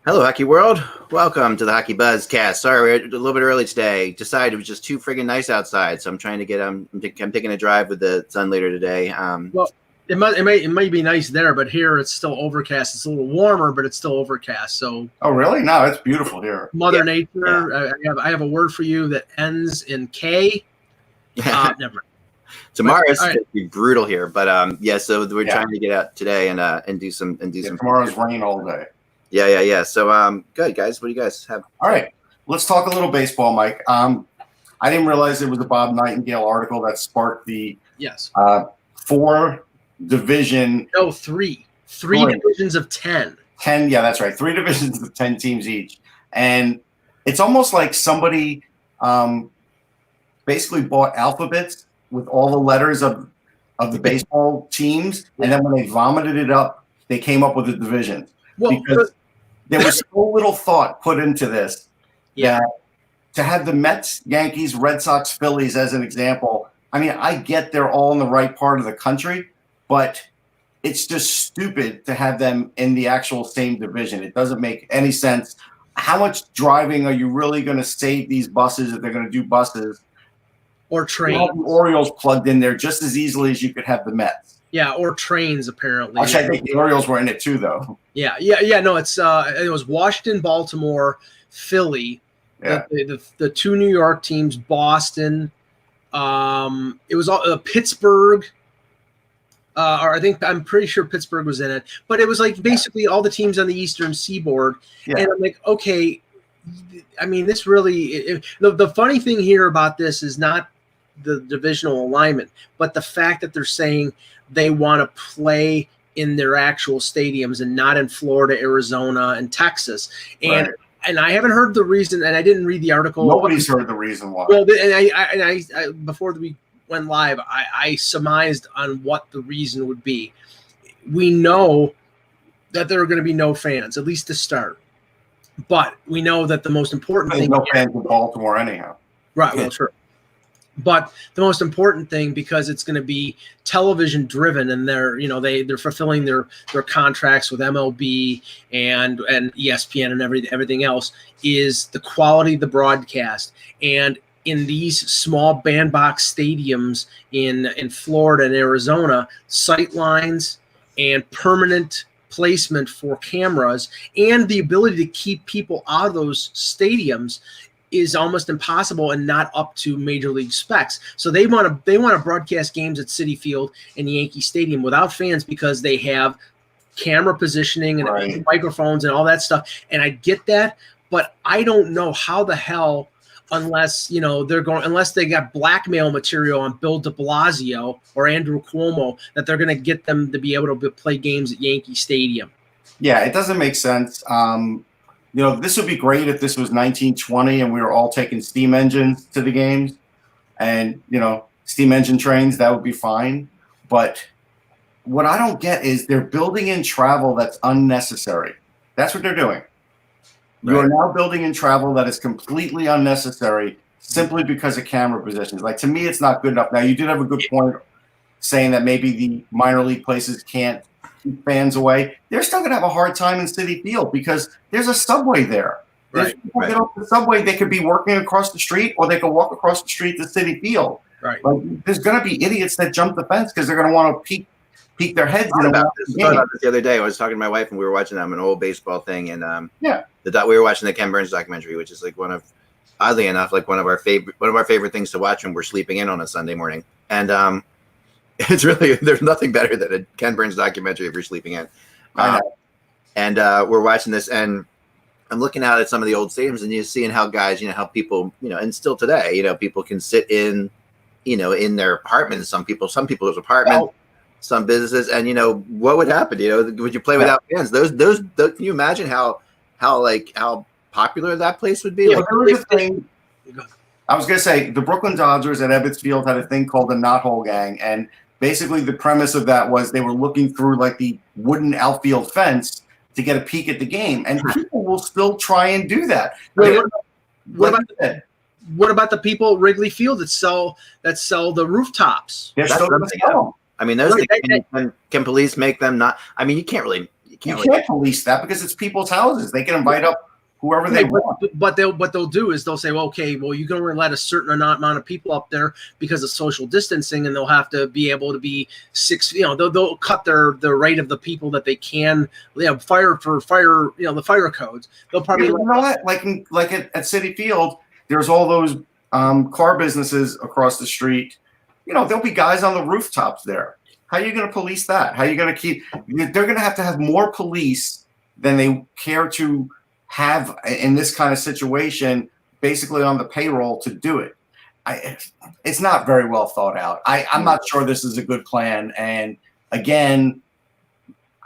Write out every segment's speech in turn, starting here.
Hello, Hockey World. Welcome to the HockeyBuzzcast. Sorry, we're a little bit early today. Decided it was just too friggin' nice outside, so I'm trying to get. I'm taking a drive with the sun later today. Well, it might be nice there, but here it's still overcast. It's a little warmer, but it's still overcast. So, oh really? No, it's beautiful here. Mother Nature. Yeah. I have a word for you that ends in K. Never mind. Tomorrow's going to be brutal here, but yeah. So we're trying to get out today and do some some. Tomorrow's rain all day. Yeah. So good guys. What do you guys have? All right, let's talk a little baseball, Mike. I didn't realize it was a Bob Nightingale article that sparked the three divisions of 10. 10, yeah, that's right. 3 divisions of 10 teams each, and it's almost like somebody basically bought alphabets with all the letters of the baseball teams, and then when they vomited it up, they came up with a division. Well, because there was so little thought put into this that to have the Mets, Yankees, Red Sox, Phillies as an example, I mean, I get they're all in the right part of the country, but it's just stupid to have them in the actual same division. It doesn't make any sense. How much driving are you really going to save these buses if they're going to do buses? Or trains. You have the Orioles plugged in there just as easily as you could have the Mets. Yeah, or trains apparently. Actually, I think the Orioles were in it too, though. Yeah. No, it was Washington, Baltimore, Philly, the 2 New York teams, Boston. It was all Pittsburgh. Or I'm pretty sure Pittsburgh was in it, but it was like basically all the teams on the Eastern Seaboard. Yeah. And I'm like, okay, I mean, this really. The funny thing here about this is not the divisional alignment, but the fact that they're saying they want to play in their actual stadiums and not in Florida, Arizona, and Texas. And I haven't heard the reason, and I didn't read the article. Nobody's heard the reason why. Well, and I before we went live, I surmised on what the reason would be. We know that there are going to be no fans, at least to start. But we know that the most important thing. No fans in Baltimore anyhow. Right, well, sure. But the most important thing, because it's going to be television driven, and they're fulfilling their contracts with MLB and ESPN and everything else, is the quality of the broadcast. And in these small bandbox stadiums in Florida and Arizona, sight lines and permanent placement for cameras and the ability to keep people out of those stadiums is almost impossible and not up to major league specs. So they want to broadcast games at Citi Field and Yankee Stadium without fans because they have camera positioning and microphones and all that stuff. And I get that, but I don't know how the hell, unless they got blackmail material on Bill de Blasio or Andrew Cuomo, that they're going to get them to be able to play games at Yankee Stadium. Yeah, it doesn't make sense. This would be great if this was 1920 and we were all taking steam engines to the games and, steam engine trains, that would be fine. But what I don't get is they're building in travel that's unnecessary. That's what they're doing. You are now building in travel that is completely unnecessary simply because of camera positions. Like, to me, it's not good enough. Now, you did have a good point saying that maybe the minor league places can't keep fans away. They're still going to have a hard time in Citi Field because there's a subway there. Get off the subway, they could be working across the street, or they could walk across the street to Citi Field. Right. Like, there's going to be idiots that jump the fence because they're going to want to peek their heads in. About this the other day. I was talking to my wife, and we were watching an old baseball thing, and we were watching the Ken Burns documentary, which is like oddly enough, one of our favorite things to watch when we're sleeping in on a Sunday morning. And it's really, there's nothing better than a Ken Burns documentary if you're sleeping in. And we're watching this, and I'm looking out at some of the old stadiums, and you're seeing how guys, how people, and still today, people can sit in, in their apartments. Some people's apartments, some businesses, and what would happen? Would you play without fans? Those can you imagine how popular that place would be? Yeah, there was a thing. I was going to say the Brooklyn Dodgers at Ebbets Field had a thing called the Knothole Gang, and basically the premise of that was they were looking through like the wooden outfield fence to get a peek at the game, and people will still try and do that. What about the people at Wrigley Field that sell the rooftops? They're still going to sell them. I mean, those things, can police make them not? I mean, you can't really can't police that because it's people's houses. They can invite up whoever they want. But what they'll do is they'll say, well, okay, well, you can only let a certain amount of people up there because of social distancing, and they'll have to be able to be 6. They'll cut the rate of the people that they can. Fire for fire. The fire codes. They'll probably like at Citi Field. There's all those car businesses across the street. There'll be guys on the rooftops there. How are you going to police that? How are you going to keep? They're going to have more police than they care to have in this kind of situation, basically on the payroll to do it. It's not very well thought out. I'm not sure this is a good plan. And again,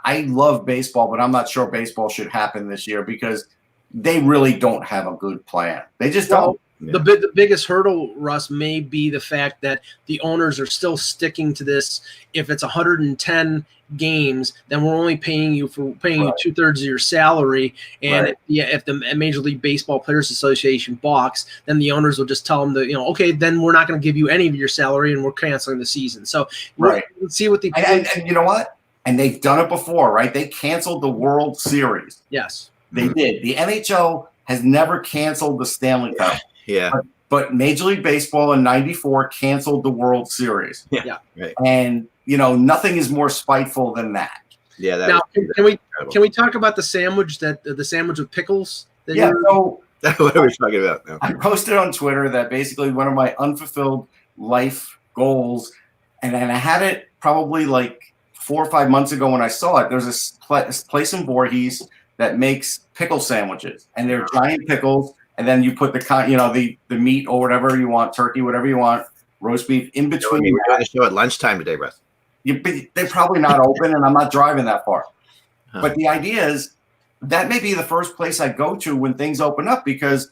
I love baseball, but I'm not sure baseball should happen this year because they really don't have a good plan. They just don't. Yeah. The biggest hurdle, Russ, may be the fact that the owners are still sticking to this. If it's 110 games, then we're only paying you 2/3 of your salary. And if the Major League Baseball Players Association balks, then the owners will just tell them that, okay, then we're not going to give you any of your salary and we're canceling the season. So we'll see what the and you know what? And they've done it before, right? They canceled the World Series. Yes, they did. The NHL has never canceled the Stanley Cup. Yeah. But Major League Baseball in '94 canceled the World Series. Yeah. Right. And nothing is more spiteful than that. Yeah. Now, can we talk about the sandwich with pickles? So what are we talking about now? I posted on Twitter that basically one of my unfulfilled life goals, and I had it probably like 4 or 5 months ago when I saw it. There's this place in Voorhees that makes pickle sandwiches, and they're giant pickles. And then you put the meat or whatever you want, turkey, whatever you want, roast beef in between. We're doing the show at lunchtime today, Russ. They're probably not open, and I'm not driving that far. Huh. But the idea is that may be the first place I go to when things open up because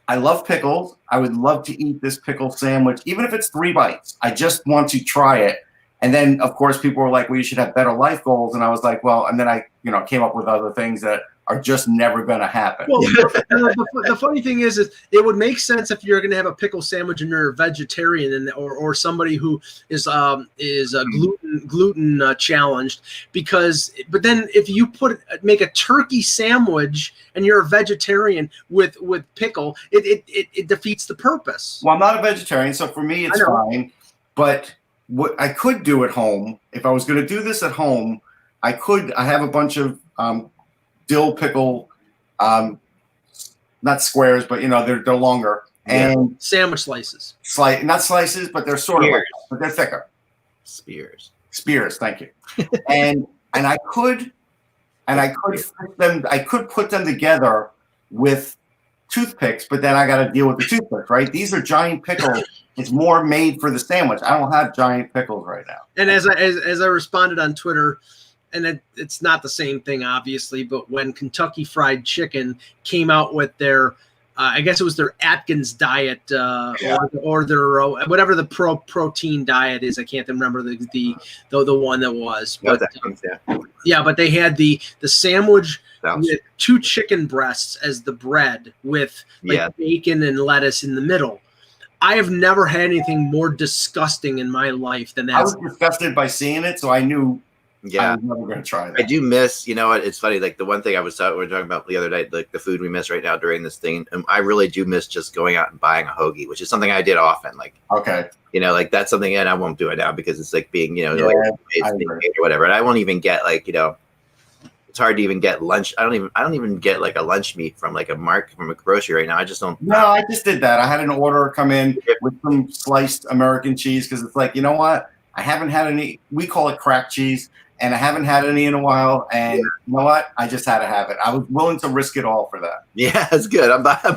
I love pickles. I would love to eat this pickle sandwich, even if it's 3 bites. I just want to try it. And then, of course, people were like, well, you should have better life goals. And I was like, well, and then I came up with other things that are just never going to happen. Well, the funny thing is it would make sense if you're going to have a pickle sandwich and you're a vegetarian or somebody who is gluten challenged but then if you make a turkey sandwich and you're a vegetarian with pickle, it defeats the purpose. Well, I'm not a vegetarian, so for me it's fine. But what I could do at home, if I was going to do this at home, I have a bunch of dill pickle, not squares, but they're longer and sandwich slices. Not slices, but they're sort of but they're thicker. Spears. Thank you. and I could put them together with toothpicks, but then I got to deal with the toothpicks, right? These are giant pickles. It's more made for the sandwich. I don't have giant pickles right now. And as I responded on Twitter. And it's not the same thing, obviously, but when Kentucky Fried Chicken came out with their, I guess it was their Atkins diet, or their whatever the protein diet is, I can't remember the one that was. But, but they had the sandwich with 2 chicken breasts as the bread with bacon and lettuce in the middle. I have never had anything more disgusting in my life than that. I was disgusted by seeing it, so I knew. Yeah, I'm never gonna try that. I do miss. What? It's funny. Like the one thing we were talking about the other night, like the food we miss right now during this thing. And I really do miss just going out and buying a hoagie, which is something I did often. Like, like that's something, and I won't do it now because it's like being, or whatever. And I won't even get it's hard to even get lunch. I don't even get like a lunch meat from like from a grocery right now. I just don't. No, I just did that. I had an order come in with some sliced American cheese because it's like, you know what? I haven't had any. We call it cracked cheese. And I haven't had any in a while, and you know what? I just had to have it. I was willing to risk it all for that. Yeah, that's good. I'm buying the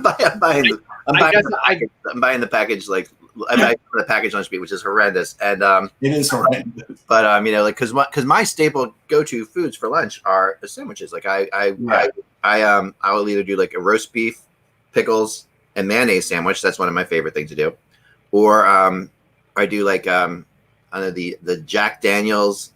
package. Like I'm buying the package lunch meat, which is horrendous. And it is horrendous. But because my staple go-to foods for lunch are the sandwiches. Like I will either do like a roast beef, pickles, and mayonnaise sandwich. That's one of my favorite things to do. Or I do like the Jack Daniel's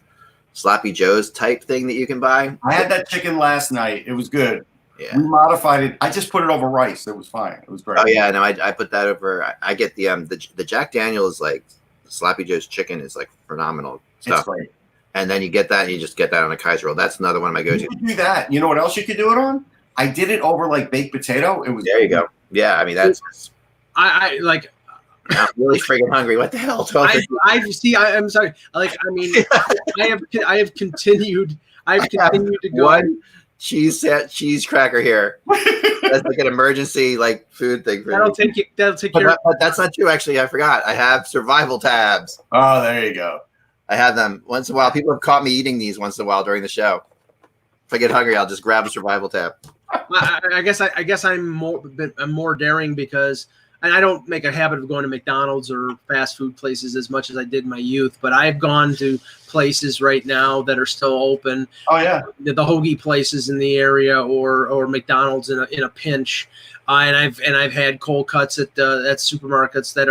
Sloppy Joe's type thing that you can buy. I had that chicken last night. It was good. Yeah. We modified it. I just put it over rice. It was fine. It was great. Oh yeah, no, I put that over. I get the Jack Daniel's like Sloppy Joe's chicken is like phenomenal stuff. It's great. And then you get that, and you just get that on a Kaiser roll. That's another one of my go-to. You could do that. You know what else you could do it on? I did it over like baked potato. It was there. You go. Yeah, I mean that's. I like. I'm really freaking hungry. What the hell? I'm sorry. Like, I mean, I have continued. I've continued to go. One cheese cracker here. That's like an emergency like food thing. That'll take care of. But that's not true. Actually, I forgot. I have survival tabs. Oh, there you go. I have them once in a while. People have caught me eating these once in a while during the show. If I get hungry, I'll just grab a survival tab. I guess I'm more daring because, and I don't make a habit of going to McDonald's or fast food places as much as I did in my youth, but I've gone to places right now that are still open. Oh yeah, the hoagie places in the area, or McDonald's in a pinch, and I've had cold cuts at supermarkets that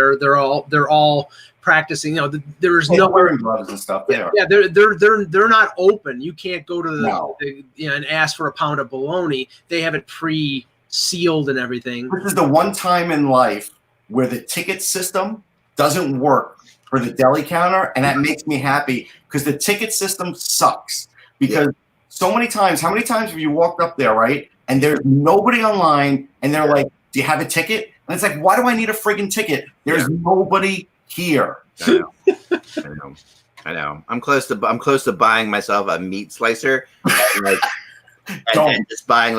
they're all practicing. You know, there's no wearing gloves and stuff. Yeah, they're not open. You can't go to the and ask for a pound of bologna. They have it pre-sealed and everything. This is the one time in life where the ticket system doesn't work for the deli counter, and that makes me happy because the ticket system sucks. Because so many times, how many times have you walked up there, right? And there's nobody online, and they're like, "Do you have a ticket?" And it's like, "Why do I need a friggin' ticket? There's nobody here." I know. I'm close to buying myself a meat slicer, and just buying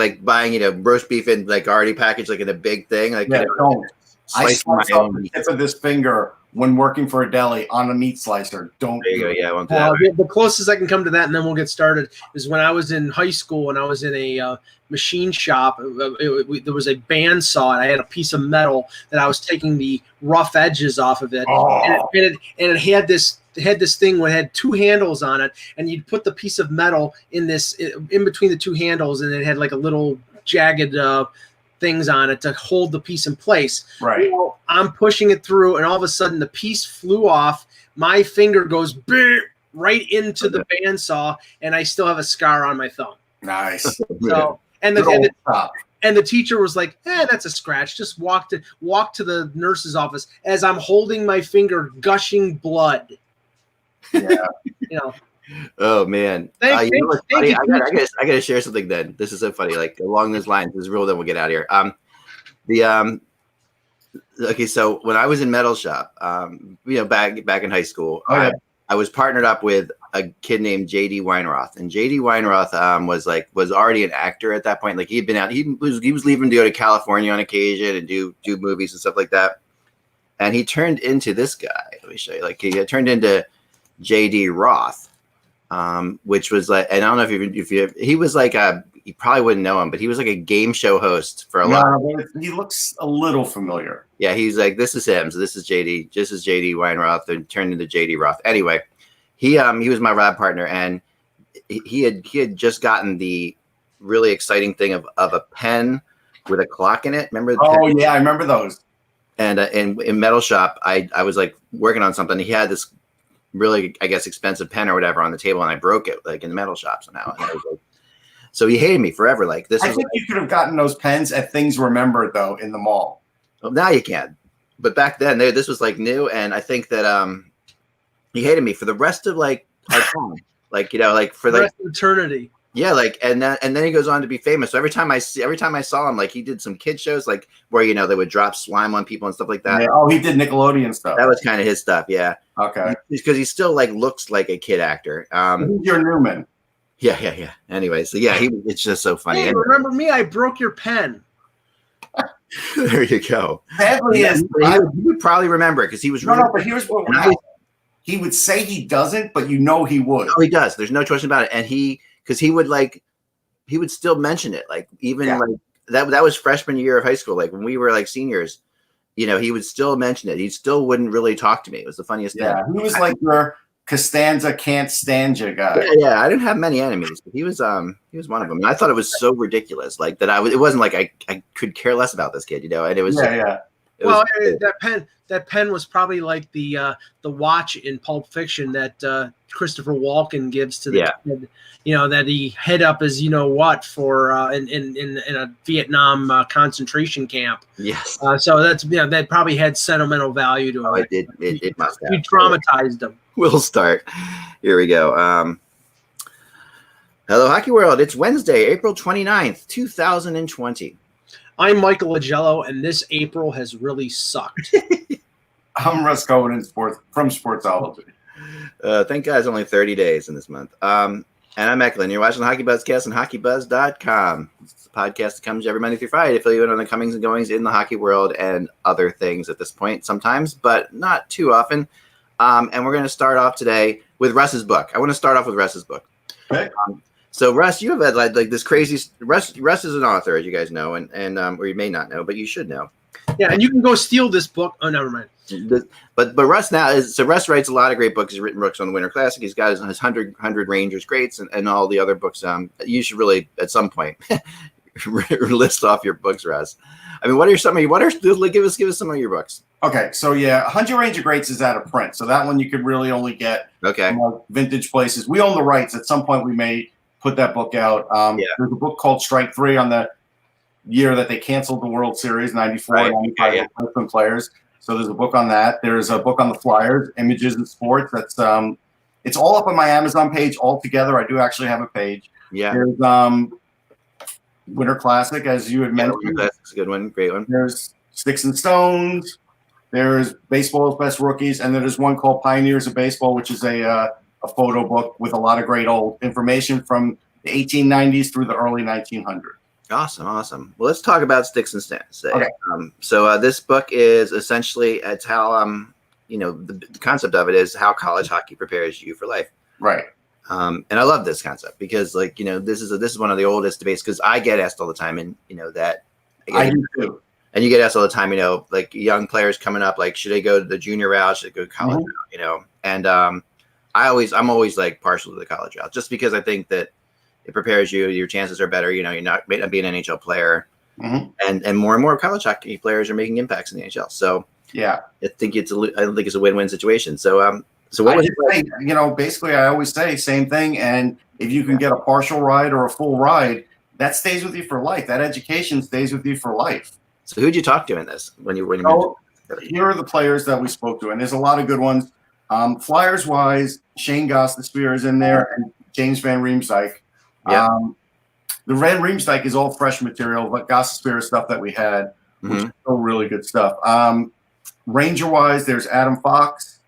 roast beef in like already packaged like in a big thing. Like don't. I slice off the tip of this finger when working for a deli on a meat slicer. Don't. There you go. Yeah, I want that. The closest I can come to that, and then we'll get started, is when I was in high school and I was in a machine shop. There was a bandsaw, and I had a piece of metal that I was taking the rough edges off of it, and it had this thing that had two handles on it, and you'd put the piece of metal in between the two handles, and it had like a little jagged things on it to hold the piece in place. Right. Well, I'm pushing it through, and all of a sudden the piece flew off. My finger goes right into the bandsaw, and I still have a scar on my thumb. Nice. So, and the teacher was like, that's a scratch. Just walk to the nurse's office as I'm holding my finger, gushing blood. Yeah. You know. Oh man. I gotta share something then. This is so funny. Like along those lines, this is real, then we'll get out of here. Okay, so when I was in metal shop, back in high school, I was partnered up with a kid named JD Weinroth, and JD Weinroth was already an actor at that point. Like he had been out, he was leaving to go to California on occasion and do movies and stuff like that. And he turned into this guy. Let me show you. Like he turned into JD Roth, which was like, and I don't know if he was like you probably wouldn't know him, but he was like a game show host for a lot. He looks a little familiar. Yeah, he's like, this is him. So this is JD. This is JD Weinroth, and turned into JD Roth. Anyway, he was my rap partner, and he had just gotten the really exciting thing of a pen with a clock in it. Remember? Yeah, I remember those. And in metal shop, I was like working on something. He had this really, I guess, expensive pen or whatever on the table, and I broke it like in the metal shop somehow. And I was like, so he hated me forever. Like this. I think you could have gotten those pens at Things Remembered though in the mall. Well, now you can, but back then this was like new, and I think that he hated me for the rest of like our time, like for the rest of eternity. Yeah, like and then he goes on to be famous. So every time I saw him, like he did some kid shows, like where they would drop slime on people and stuff like that. Yeah. Oh, he did Nickelodeon stuff. That was kind of his stuff. Yeah. Okay. Because he still like looks like a kid actor. You're Newman. Yeah. Anyway, so yeah, it's just so funny. Hey, remember me? I broke your pen. There you go. Sadly, he would probably remember it because he was. No, but here's what he would say he doesn't, but he would. No, he does. There's no question about it, and because he would still mention it, like even like that was freshman year of high school, like when we were like seniors, he would still mention it. He still wouldn't really talk to me. It was the funniest thing. He was like your Costanza can't stand you guy. Yeah, I didn't have many enemies, but he was one of them. And I thought it was so ridiculous, like that it wasn't like I could care less about this kid, and it was Well, that pen was probably like the watch in Pulp Fiction that Christopher Walken gives to the kid, that he hid up as for in a Vietnam concentration camp. Yes. So that probably had sentimental value to him. Oh, it did. It must have. You traumatized him. We'll start. Here we go. Hello, Hockey World. It's Wednesday, April 29th, 2020. I'm Michael Agello, and this April has really sucked. I'm Russ Cohen from Sportsology. Thank God it's only 30 days in this month. And I'm Eklund. You're watching the HockeyBuzzcast on HockeyBuzz.com. It's a podcast that comes every Monday through Friday to fill you in on the comings and goings in the hockey world and other things at this point sometimes, but not too often. And we're going to start off today with Russ's book. I want to start off with Russ's book. Okay. So Russ, you have had like this crazy. Russ is an author, as you guys know, and or you may not know, but you should know. Yeah, and you can go steal this book. Oh, never mind. But Russ Russ writes a lot of great books. He's written books on the Winter Classic. He's got his 100 Rangers greats and all the other books. You should really at some point list off your books, Russ. I mean, give us some of your books. Okay, so 100 Ranger Greats is out of print, so that one you could really only get from vintage places. We own the rights. At some point, we may put that book out. There's a book called Strike 3 on the year that they canceled the World Series, 94, 95 Oakland players. So there's a book on that. There's a book on the Flyers, Images in Sports. That's it's all up on my Amazon page all together. I do actually have a page. Yeah. There's Winter Classic, as you had mentioned. Winter Classic's a good one, great one. There's Sticks and Stones. There's Baseball's Best Rookies, and then there's one called Pioneers of Baseball, which is a photo book with a lot of great old information from the 1890s through the early 1900s. Awesome. Well, let's talk about Sticks and Stones. Okay. So this book is essentially it's how the concept of it is how college hockey prepares you for life. Right. And I love this concept because this is one of the oldest debates because I get asked all the time, and that I do too. And you get asked all the time, like young players coming up, like should they go to the junior route, should they go to college route, and I'm always like partial to the college route just because I think that it prepares you. Your chances are better. You're not may not be an NHL player, and more college hockey players are making impacts in the NHL. So I think it's a win-win situation. So what was it? Basically, I always say same thing. And if you can get a partial ride or a full ride, that stays with you for life. That education stays with you for life. So who'd you talk to in this when you here are the players that we spoke to, and there's a lot of good ones. Flyers wise, Shane Gostisbehere is in there, and James Van Riemsdyk. Yeah. The Van Riemsdyk is all fresh material, but Gostisbehere is stuff that we had, which is still really good stuff. Ranger wise, there's Adam Fox.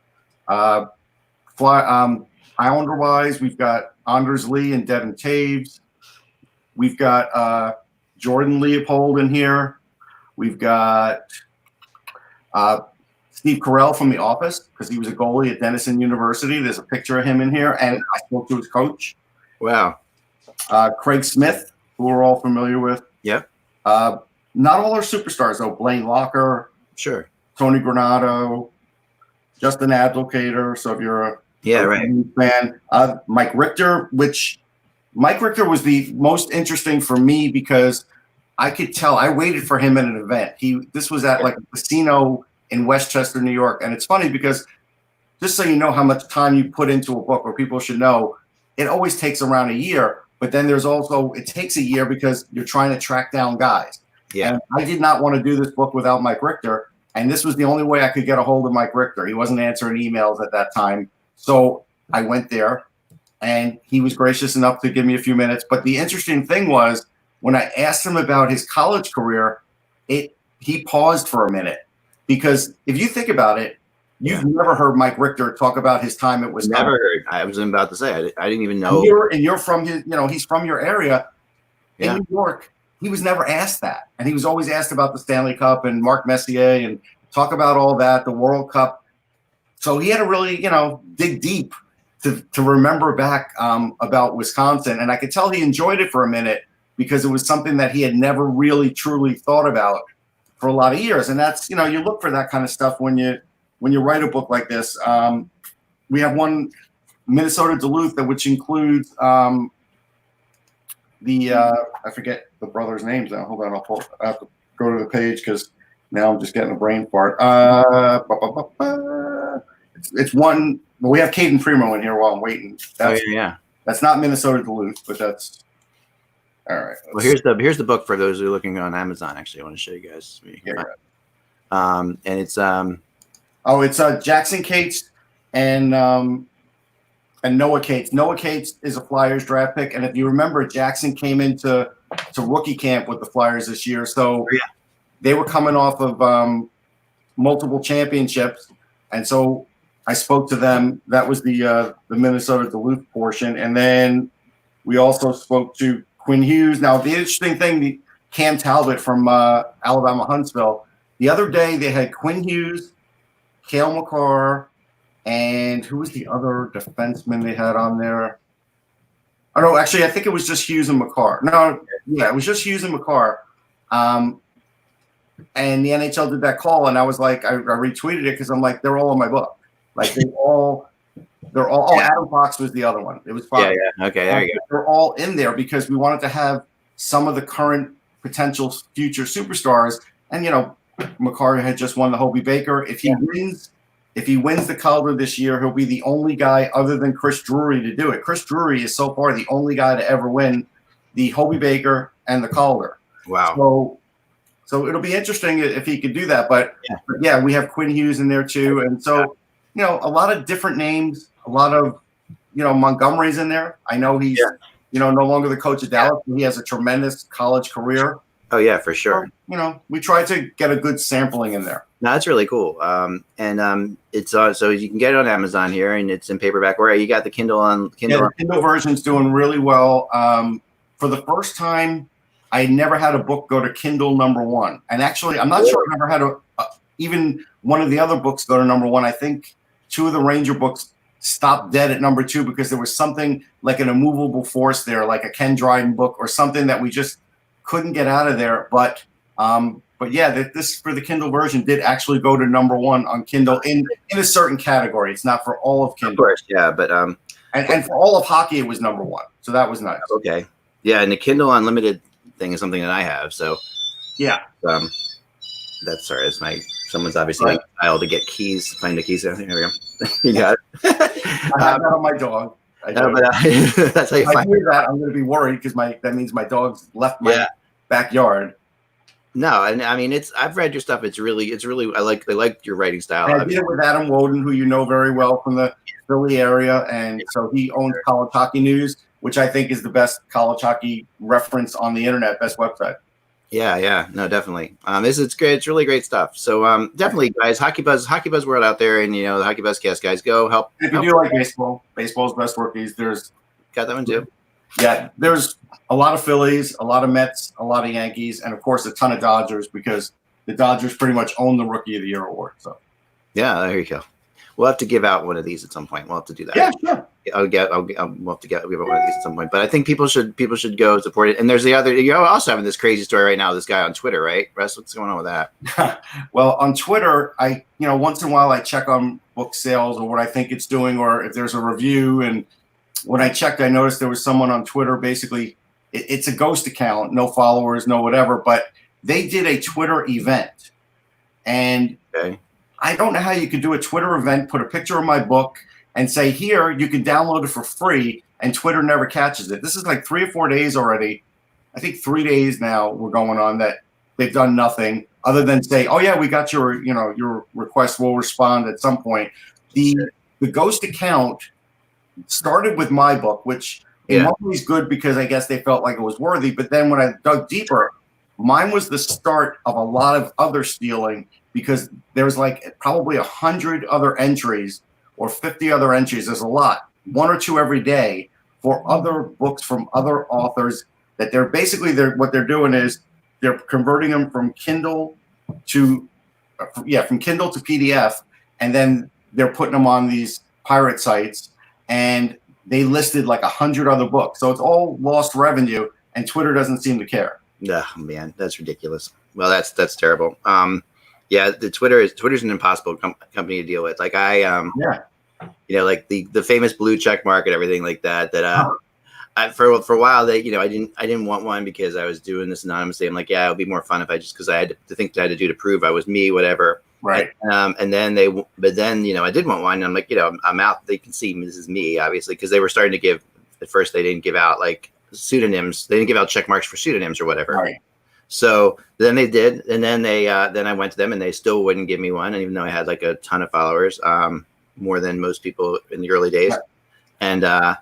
Islander wise, we've got Anders Lee and Devin Taves. We've got Jordan Leopold in here. We've got Steve Carell from The Office because he was a goalie at Denison University. There's a picture of him in here, and I spoke to his coach. Wow. Craig Smith, who we're all familiar with. Yep. Not all are superstars, though. Blaine Locker. Sure. Tony Granato. Justin Advocator. So if you're a fan. Mike Richter, Mike Richter was the most interesting for me because I could tell. I waited for him at an event. This was at like a casino in Westchester, New York. And it's funny because just so you know how much time you put into a book, or people should know, it always takes around a year. But then there's also, it takes a year because you're trying to track down guys. Yeah. And I did not want to do this book without Mike Richter. And this was the only way I could get a hold of Mike Richter. He wasn't answering emails at that time. So I went there and he was gracious enough to give me a few minutes. But the interesting thing was when I asked him about his college career, he paused for a minute. Because if you think about it, you've never heard Mike Richter talk about his time at Wisconsin. Never heard. I was about to say, I didn't even know. And you're from he's from your area in New York. He was never asked that. And he was always asked about the Stanley Cup and Mark Messier and talk about all that, the World Cup. So he had to really, dig deep to remember back about Wisconsin. And I could tell he enjoyed it for a minute because it was something that he had never really, truly thought about for a lot of years. And that's, you look for that kind of stuff when you write a book like this. We have one, Minnesota Duluth, which includes I forget the brothers' names now. Hold on, I have to go to the page because Now I'm just getting a brain fart. It's one. Well, we have Caden Primo in here while I'm waiting. That's not Minnesota Duluth, but that's all right. Well, here's the book for those who are looking on Amazon. Actually, I want to show you guys. And it's it's Jackson Cates and Noah Cates. Noah Cates is a Flyers draft pick, and if you remember, Jackson came into rookie camp with the Flyers this year, so they were coming off of multiple championships, and so I spoke to them. That was the Minnesota Duluth portion, and then we also spoke to Quinn Hughes. Now, the interesting thing, Cam Talbot from Alabama Huntsville, the other day they had Quinn Hughes, Cale Makar, and who was the other defenseman they had on there? Oh, no, actually, I think it was just Hughes and Makar. No, yeah, it was just Hughes and Makar. And the NHL did that call, and I was like, I retweeted it because I'm like, they're all in my book. Like they're all. Oh, Adam Fox was the other one. It was fine. Yeah. Okay, there you go. They're all in there because we wanted to have some of the current potential future superstars. And Makar had just won the Hobey Baker. If he wins the Calder this year, he'll be the only guy other than Chris Drury to do it. Chris Drury is so far the only guy to ever win the Hobey Baker and the Calder. Wow. So it'll be interesting if he could do that. But yeah, we have Quinn Hughes in there too. And so, a lot of different names, a lot of, Montgomery's in there. I know he's, no longer the coach of Dallas, but he has a tremendous college career. Oh yeah, for sure. So, we try to get a good sampling in there. No, that's really cool. It's so you can get it on Amazon here, and it's in paperback. Where you got the Kindle on Kindle. Yeah, the Kindle version's doing really well. For the first time, I never had a book go to Kindle #1, and actually, I'm not sure I've ever had even one of the other books go to #1. I think 2 of the Ranger books stopped dead at #2 because there was something like an immovable force there, like a Ken Dryden book or something that we just couldn't get out of there. But yeah, this for the Kindle version did actually go to #1 on Kindle in a certain category. It's not for all of Kindle. Of course, yeah, but and for all of hockey, it was #1. So that was nice. Okay, yeah, and the Kindle Unlimited thing is something that I have. So yeah, that's sorry. It's someone's obviously like style to get keys. Find the keys. There we go. You got it. I have that on my dog. No, but that's how you find hear that. I'm going to be worried because that means my dog's left my backyard. No, and I mean I've read your stuff. It's really I like your writing style. And I did it with Adam Woden, who you know very well from the Philly area, and so he owns College Hockey News, which I think is the best college hockey reference on the internet, best website. Yeah, no, definitely. It's great. It's really great stuff. So definitely, guys, Hockey Buzz World out there, and the HockeyBuzzcast guys, go help. If you do like baseball's best rookies. There's got that one too. Yeah, there's a lot of Phillies, a lot of Mets, a lot of Yankees, and of course a ton of Dodgers because the Dodgers pretty much own the Rookie of the Year award. So yeah, there you go. We'll have to give out one of these at some point. We'll have to do that. Yeah, sure. We'll have to give out one of these at some point. But I think people should go support it. And there's you're also having this crazy story right now. This guy on Twitter, right? Russ, what's going on with that? Well, on Twitter, I once in a while I check on book sales or what I think it's doing, or if there's a review. And when I checked, I noticed there was someone on Twitter. Basically, it's a ghost account, no followers, no whatever. But they did a Twitter event, and I don't know how you could do a Twitter event, put a picture of my book, and say, here, you can download it for free, and Twitter never catches it. This is like 3 or 4 days already. I think 3 days now we're going on that they've done nothing other than say, oh, yeah, we got your request. We'll respond at some point. The ghost account started with my book, which in one way is good because I guess they felt like it was worthy. But then when I dug deeper, mine was the start of a lot of other stealing because there was like probably 100 other entries or 50 other entries. There's a lot, 1 or 2 every day for other books from other authors that what they're doing is they're converting them from Kindle to PDF, and then they're putting them on these pirate sites, and they listed like 100 other books. So it's all lost revenue, and Twitter doesn't seem to care. Oh, man, that's ridiculous. Well, that's terrible. Yeah, Twitter's an impossible company to deal with. Like like the famous blue check mark and everything like that. for a while I didn't want one because I was doing this anonymously. I'm like, yeah, it would be more fun if I just, because I had to think that I had to do to prove I was me, whatever. Right. And then I did want one. And I'm like, I'm out. They can see me. This is me, obviously, because they were starting to give. At first, they didn't give out like pseudonyms. They didn't give out check marks for pseudonyms or whatever. Right. So then they did, and then then I went to them, and they still wouldn't give me one, and even though I had like a ton of followers, more than most people in the early days, right.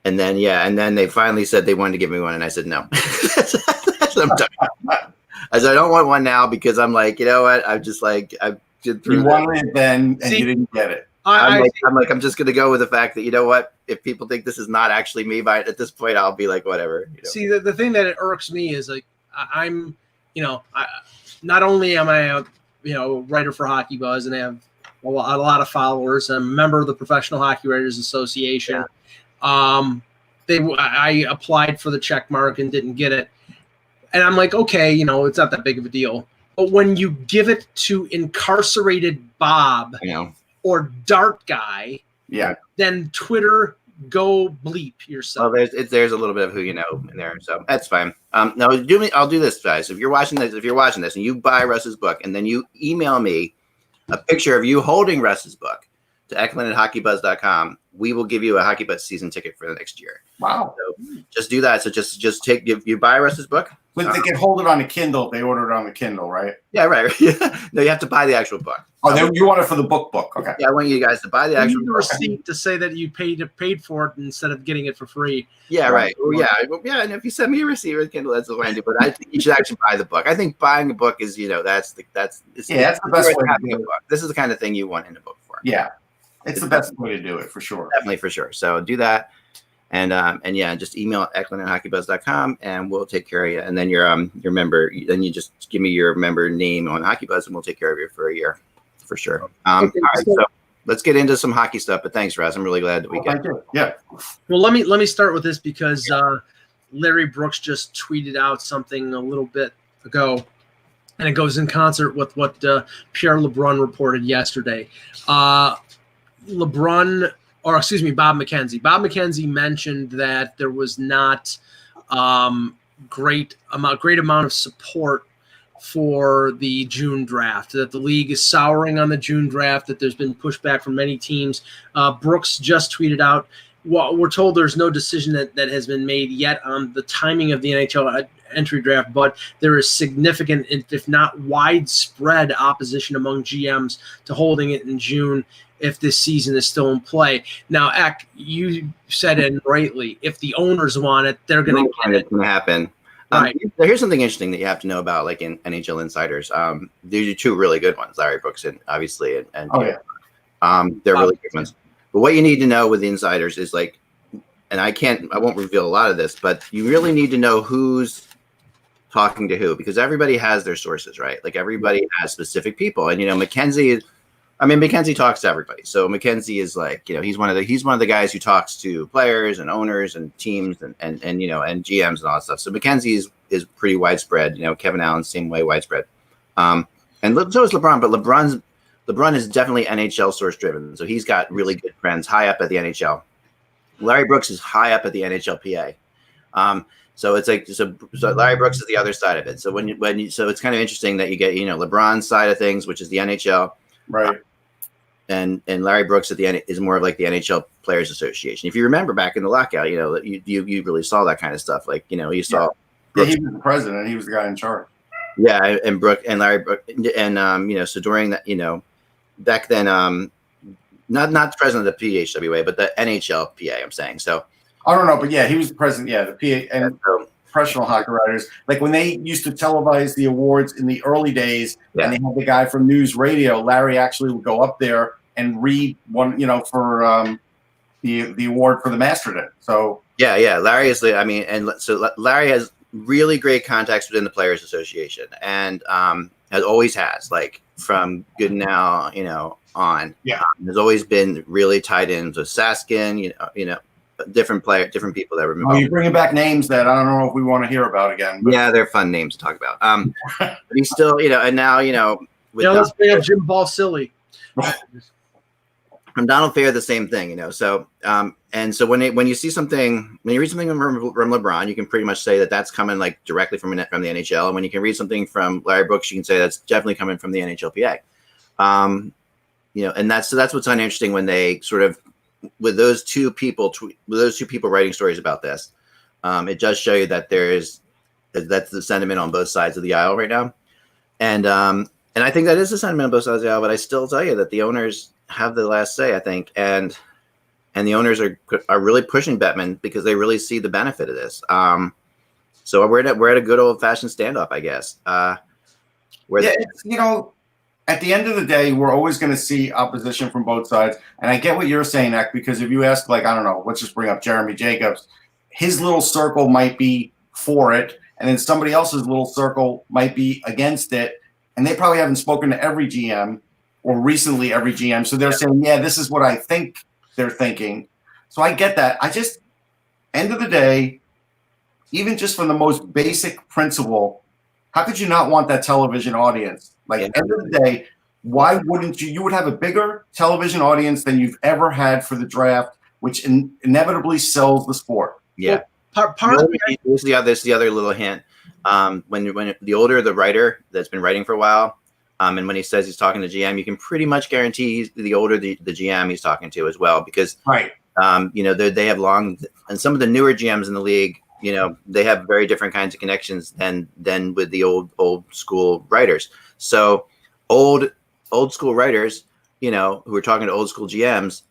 And then they finally said they wanted to give me one, and I said no. That's what I'm talking about. I said I don't want one now because I'm like, you know what? I'm just like I did through. You wanted it then, and you didn't get it. I'm just gonna go with the fact that, you know what? If people think this is not actually me, at this point, I'll be like, whatever. See, the thing that irks me is like I'm, not only am I a writer for Hockey Buzz and I have a lot of followers. I'm a member of the Professional Hockey Writers Association. Yeah. I applied for the check mark and didn't get it. And I'm like, okay, it's not that big of a deal. But when you give it to incarcerated Bob or Dart Guy, then Twitter, go bleep yourself. Well, there's a little bit of who you know in there, so that's fine. I'll do this, guys. If you're watching this and you buy Russ's book and then you email me a picture of you holding Russ's book to Eklund@HockeyBuzz.com, we will give you a Hockey Buzz season ticket for the next year. Wow. So just do that. So just take, you buy Russ's book. But they can hold it on a Kindle. They order it on the Kindle, right? Yeah, right. No, you have to buy the actual book. Oh, you want it for the book. Okay. Yeah, I want you guys to buy the actual book. Receipt to say that you paid for it instead of getting it for free. Yeah, right. Well, yeah. And if you send me a receipt with Kindle, that's what I do. But I think you should actually buy the book. I think buying a book is, that's the best way having a book. This is the kind of thing you want in a book for. Yeah, it's the best way to do it for sure. Definitely for sure. So do that. And just email Eklund@HockeyBuzz.com and we'll take care of you. And then your member, then you just give me your member name on Hockey Buzz and we'll take care of you for a year for sure. All right, so let's get into some hockey stuff. But thanks, Russ. I'm really glad that we got it. Yeah. Well, let me start with this because Larry Brooks just tweeted out something a little bit ago, and it goes in concert with what Pierre LeBrun reported yesterday. Bob McKenzie. Bob McKenzie mentioned that there was not great amount of support for the June draft, that the league is souring on the June draft, that there's been pushback from many teams. Brooks just tweeted out, well, we're told there's no decision that has been made yet on the timing of the NHL entry draft, but there is significant, if not widespread, opposition among GMs to holding it in June if this season is still in play. Now, Eck, you said it rightly. If the owners want it, they're going to get it. It's going to happen. Right. Here's something interesting that you have to know about, like in NHL insiders. These are two really good ones, Larry Brooks and obviously, they're really good ones. But what you need to know with the insiders is like, and I won't reveal a lot of this, but you really need to know who's talking to who, because everybody has their sources, right? Like everybody has specific people, and McKenzie talks to everybody. So McKenzie is like, he's one of the guys who talks to players and owners and teams and GMs and all that stuff. So McKenzie is pretty widespread. Kevin Allen, same way, widespread. And so is LeBron, but LeBron is definitely NHL source driven. So he's got really good friends high up at the NHL. Larry Brooks is high up at the NHLPA. So it's like, so Larry Brooks is the other side of it. So so it's kind of interesting that you get, LeBron's side of things, which is the NHL. Right. And Larry Brooks at the end is more of like the NHL Players Association. If you remember back in the lockout, you really saw that kind of stuff. Like, you saw. Yeah, he was the president. He was the guy in charge. Yeah. And Larry Brooks. And, so during that, back then, not the president of the PHWA, but the NHLPA, I'm saying. So. I don't know, but yeah, he was the president. Yeah, the PA and Professional Hockey Writers. Like when they used to televise the awards in the early days, and they had the guy from News Radio, Larry actually would go up there and read one, for the award for the Masterton. So yeah, Larry is so Larry has really great contacts within the Players Association, and always has, like from Goodenow, on. Yeah, has always been really tied in to Saskin, different people that were involved. You're bringing back names that I don't know if we want to hear about again. But. Yeah, they're fun names to talk about. But he's still, and now, let's bring up Jim Balsillie. from Donald Fair, the same thing, So, and so when you read something from LeBron, you can pretty much say that that's coming like directly from the NHL. And when you can read something from Larry Brooks, you can say that's definitely coming from the NHLPA. And that's what's uninteresting when they sort of, with those two people writing stories about this, it does show you that that's the sentiment on both sides of the aisle right now. And I think that is the sentiment on both sides of the aisle, but I still tell you that the owners have the last say, I think, and the owners are really pushing Bettman because they really see the benefit of this. So we're at a good old fashioned standoff, I guess. At the end of the day, we're always going to see opposition from both sides, and I get what you're saying, Eck, because if you ask, like, I don't know, let's just bring up Jeremy Jacobs, his little circle might be for it, and then somebody else's little circle might be against it, and they probably haven't spoken to every GM. Or recently every GM. So they're saying, yeah, this is what I think they're thinking. So I get that. I just, end of the day, even just from the most basic principle, how could you not want that television audience? Like, end of the day, why wouldn't you? You would have a bigger television audience than you've ever had for the draft, which inevitably sells the sport. Yeah. This is the other little hint. When the older the writer that's been writing for a while, and when he says he's talking to GM, you can pretty much guarantee the older the GM he's talking to as well, because they have long, and some of the newer GMs in the league, they have very different kinds of connections than with the old school writers. So old school writers, who are talking to old school GMs,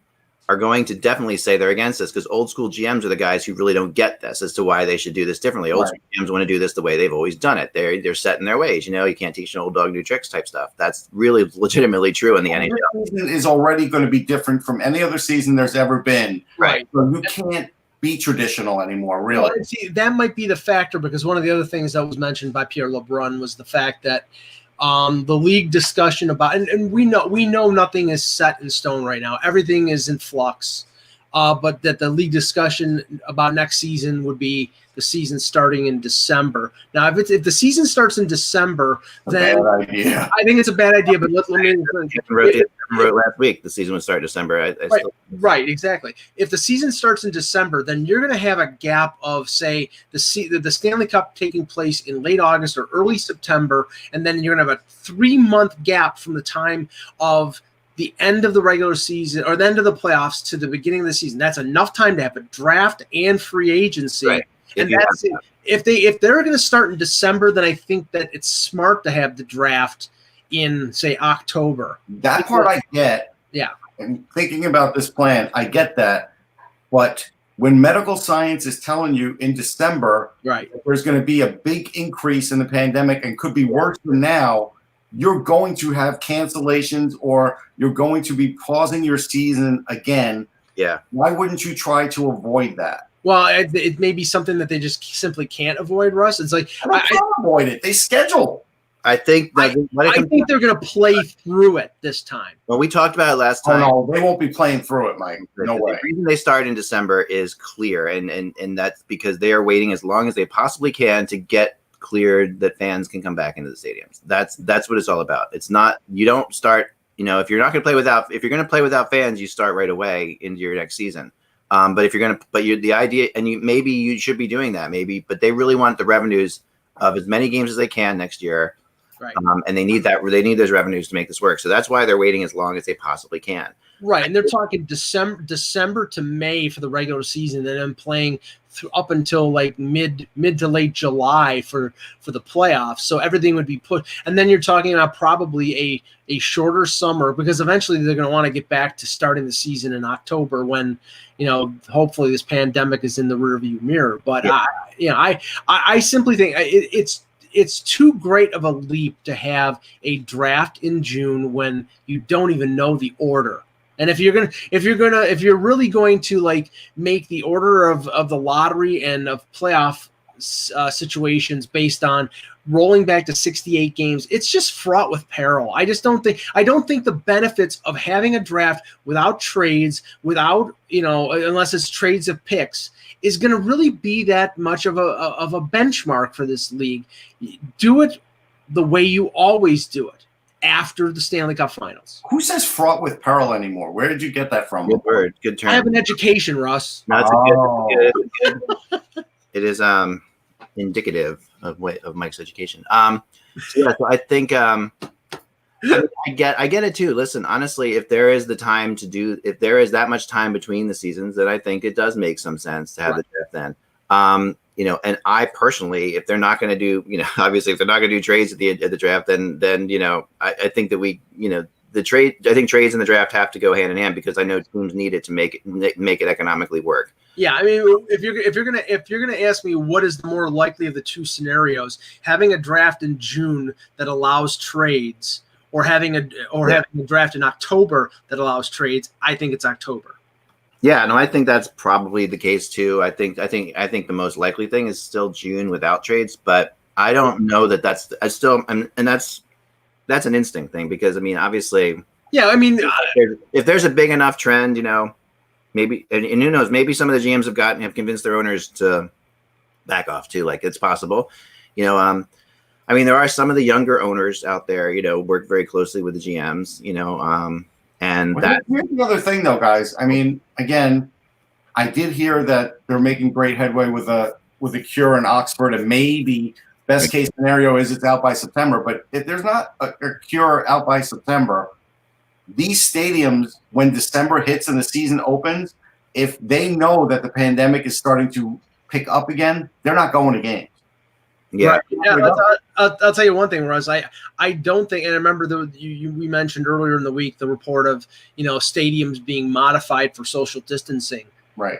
are going to definitely say they're against this, because old school GMs are the guys who really don't get this as to why they should do this differently. Old school GMs want to do this the way they've always done it. They're set in their ways. You can't teach an old dog new tricks type stuff. That's really legitimately true in the NHL. This season is already going to be different from any other season there's ever been. Right. So you can't be traditional anymore, really. Well, see, that might be the factor, because one of the other things that was mentioned by Pierre LeBrun was the fact that the league discussion about, and we know nothing is set in stone right now. Everything is in flux. But that the league discussion about next season would be the season starting in December. Now, if the season starts in December, then I think it's a bad idea. But let me wrote last week the season would start December. Right, exactly. If the season starts in December, then you're going to have a gap of, say, the Stanley Cup taking place in late August or early September, and then you're going to have a 3-month gap from the time of the end of the regular season or the end of the playoffs to the beginning of the season. That's enough time to have a draft and free agency. Right. And that's it. If they're going to start in December, then I think that it's smart to have the draft in, say, October. That part I get. Yeah. And thinking about this plan, I get that. But when medical science is telling you in December, right, that there's going to be a big increase in the pandemic and could be worse than now, you're going to have cancellations or you're going to be pausing your season again. Yeah. Why wouldn't you try to avoid that? Well, it may be something that they just simply can't avoid, Russ. It's like I can't avoid it. They schedule. I think they're going to play through it this time. Well, we talked about it last time. Oh, no, they won't be playing through it, Mike. No way. The reason they start in December is clear, and that's because they are waiting as long as they possibly can to get cleared that fans can come back into the stadiums. That's what it's all about. It's not, you don't start, if you're not going to play without fans, you start right away into your next season. But if you're going to, the idea, and maybe you should be doing that, but they really want the revenues of as many games as they can next year. Right. And they need those revenues to make this work. So that's why they're waiting as long as they possibly can. Right. And they're talking December to May for the regular season, and then playing up until like mid to late July for the playoffs. So everything would be put. And then you're talking about probably a shorter summer, because eventually they're going to want to get back to starting the season in October when, hopefully this pandemic is in the rearview mirror. But yeah. I simply think it's too great of a leap to have a draft in June when you don't even know the order. And if you're really going to like make the order of the lottery and of playoff situations based on rolling back to 68 games, it's just fraught with peril. I don't think the benefits of having a draft without trades, without, unless it's trades of picks, is going to really be that much of a benchmark for this league. Do it the way you always do it. after the Stanley Cup Finals. Who says fraught with peril anymore? Where did you get that from? Good word. Good term. I have an education, Russ. No, it's good. It is indicative of Mike's education. So I think I get it too. Listen, honestly, if there is that much time between the seasons, then I think it does make some sense to have the draft then. And I personally, if they're not going to do, obviously if they're not going to do trades at the draft, then I think that I think trades and the draft have to go hand in hand, because I know teams need it to make it economically work. Yeah, I mean, if you're gonna ask me what is the more likely of the two scenarios, having a draft in June that allows trades, or having a draft in October that allows trades, I think it's October. Yeah, no, I think that's probably the case too. I think the most likely thing is still June without trades, but I don't know that that's an instinct thing, because I mean, obviously, yeah, I mean, if there's a big enough trend, maybe, and who knows, maybe some of the GMs have convinced their owners to back off too. Like, it's possible, I mean, there are some of the younger owners out there, work very closely with the GMs, and here's the other thing though, guys. I mean, again, I did hear that they're making great headway with a cure in Oxford, and maybe best case scenario is it's out by September. But if there's not a cure out by September, these stadiums, when December hits and the season opens, if they know that the pandemic is starting to pick up again, they're not going to games. Yeah. Right. Yeah, I'll tell you one thing, Russ. I don't think, and I remember we mentioned earlier in the week the report of stadiums being modified for social distancing. Right.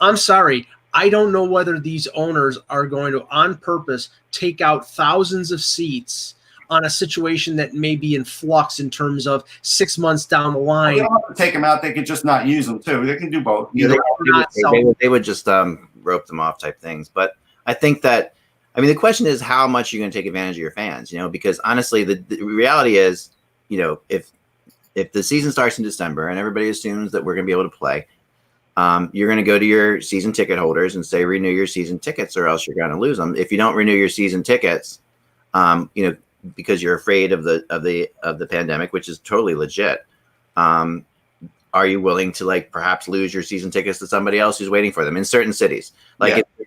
I'm sorry. I don't know whether these owners are going to, on purpose, take out thousands of seats on a situation that may be in flux in terms of 6 months down the line. They don't have to take them out. They could just not use them too. They can do both. Yeah, they would just rope them off type things. But I think that, I mean, the question is how much you're going to take advantage of your fans, because honestly, the reality is, if the season starts in December and everybody assumes that we're going to be able to play, you're going to go to your season ticket holders and say, renew your season tickets or else you're going to lose them. If you don't renew your season tickets, because you're afraid of the pandemic, which is totally legit, are you willing to perhaps lose your season tickets to somebody else who's waiting for them in certain cities?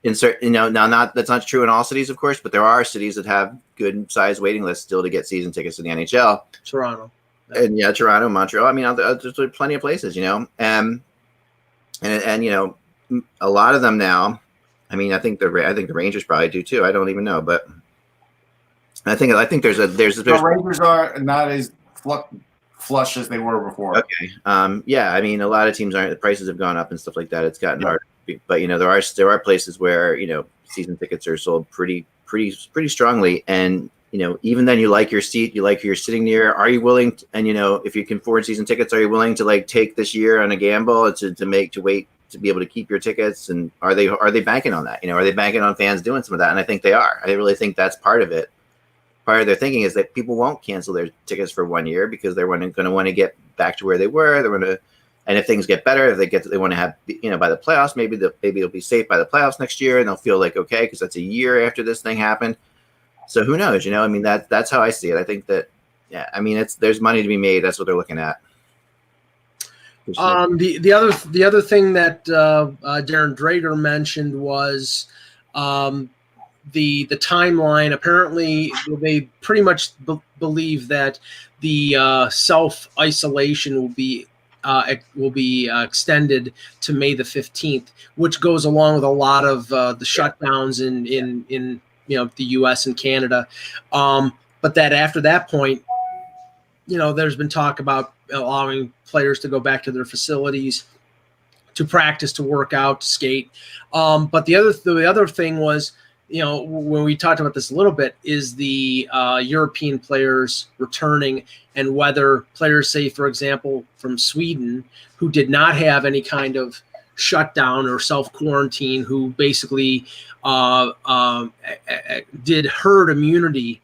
In certain, now that's not true in all cities, of course, but there are cities that have good sized waiting lists still to get season tickets to the NHL. Toronto. And Toronto, Montreal. I mean, there's plenty of places, and a lot of them now. I mean, I think the Rangers probably do too. I don't even know, but I think the Rangers are not as flush as they were before. Okay. Yeah. I mean, a lot of teams aren't. The prices have gone up and stuff like that. It's gotten harder. But there are places where season tickets are sold pretty strongly, and even then you like your seat, you like who you're sitting near. Are you willing to, and if you can afford season tickets, are you willing to take this year on a gamble to wait to be able to keep your tickets? And are they banking on that? Are they banking on fans doing some of that? And I think they are. I really think that's part of it. Part of their thinking is that people won't cancel their tickets for 1 year because they're going to want to get back to where they were. They're going to, and if things get better, if they want to have, by the playoffs, maybe they'll be safe by the playoffs next year, and they'll feel like okay because that's a year after this thing happened. So who knows? I mean, that's how I see it. I think that, yeah, I mean, there's money to be made. That's what they're looking at. The other thing that Darren Drager mentioned was the timeline. Apparently, they pretty much believe that the self-isolation will be extended to May the 15th, which goes along with a lot of the shutdowns in the U.S. and Canada. But that after that point, there's been talk about allowing players to go back to their facilities, to practice, to work out, to skate. But the other thing was, when we talked about this a little bit, is the European players returning, and whether players, say, for example, from Sweden, who did not have any kind of shutdown or self-quarantine, who basically did herd immunity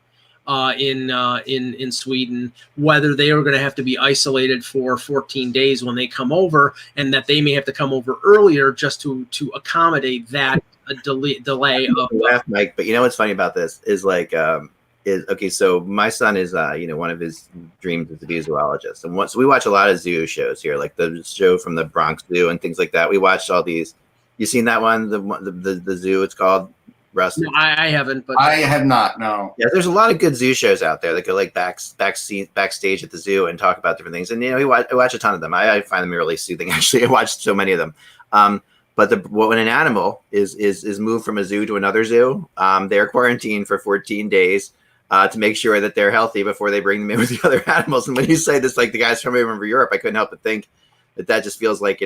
in Sweden, whether they were going to have to be isolated for 14 days when they come over, and that they may have to come over earlier just to accommodate that delay of laugh, Mike. But what's funny about this is is okay. So my son is, one of his dreams is to be a zoologist, and so we watch a lot of zoo shows here, like the show from the Bronx Zoo and things like that. We watched all these. You seen that one? The zoo. It's called Russ. No, I haven't, but I have not. No. Yeah, there's a lot of good zoo shows out there that go like backstage at the zoo and talk about different things. And I watch a ton of them. I find them really soothing. Actually, I watched so many of them. But when an animal is moved from a zoo to another zoo, they're quarantined for 14 days to make sure that they're healthy before they bring them in with the other animals. And when you say this, like the guys from over Europe, I couldn't help but think that just feels like,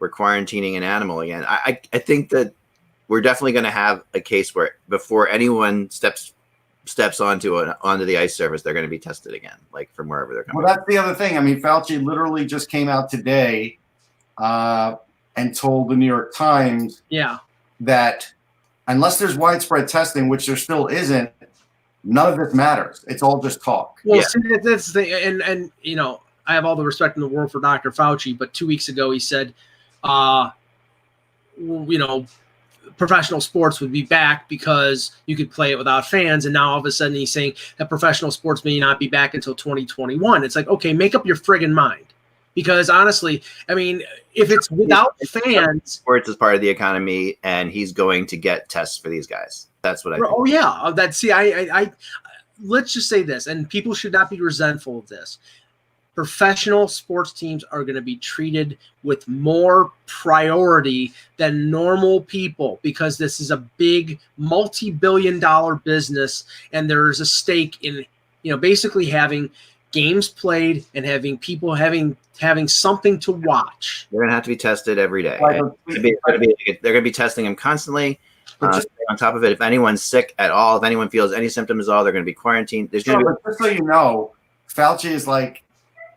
we're quarantining an animal again. I think that we're definitely going to have a case where before anyone steps onto the ice surface, they're going to be tested again, like from wherever they're coming. Well, that's the other thing. I mean, Fauci literally just came out today and told the New York Times that unless there's widespread testing, which there still isn't, none of this matters. It's all just talk. Well, see, that's the thing, and I have all the respect in the world for Dr. Fauci, but 2 weeks ago he said, professional sports would be back because you could play it without fans, and now all of a sudden he's saying that professional sports may not be back until 2021. It's like, okay, make up your friggin' mind. Because honestly, I mean, if it's without fans, sports is part of the economy, and he's going to get tests for these guys. That's what I think. Oh yeah, I let's just say this, and people should not be resentful of this. Professional sports teams are going to be treated with more priority than normal people because this is a big multi-billion-dollar business, and there's a stake in basically having games played and having people having something to watch. They're going to have to be tested every day. They're going to be testing them constantly. On top of it, if anyone's sick at all, if anyone feels any symptoms at all, they're going to be quarantined. There's going to be. Just so you know, Fauci is like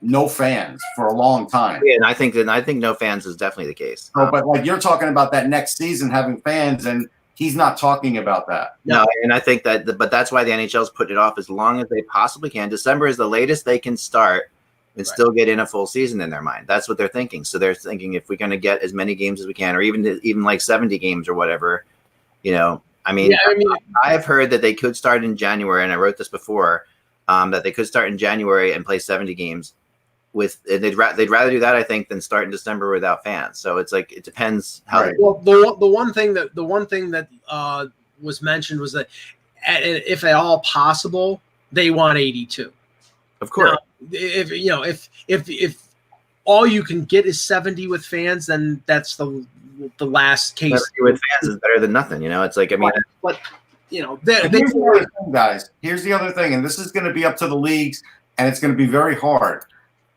no fans for a long time. Yeah, and I think no fans is definitely the case. But like you're talking about that next season having fans, and he's not talking about that. No, and I think but that's why the NHL's put it off as long as they possibly can. December is the latest they can start and still get in a full season in their mind. That's what they're thinking. So they're thinking if we're going to get as many games as we can, or even like 70 games or whatever, I've heard that they could start in January, and I wrote this before, that they could start in January and play 70 games. They'd rather do that, I think, than start in December without fans. So it's like it depends how. Right. Well, the one thing that was mentioned was that if at all possible, they want 82. Of course. Now, if all you can get is 70 with fans, then that's the last case. 70 with fans is better than nothing. It's like but here's the other thing, guys. Here's the other thing, and this is going to be up to the leagues, and it's going to be very hard.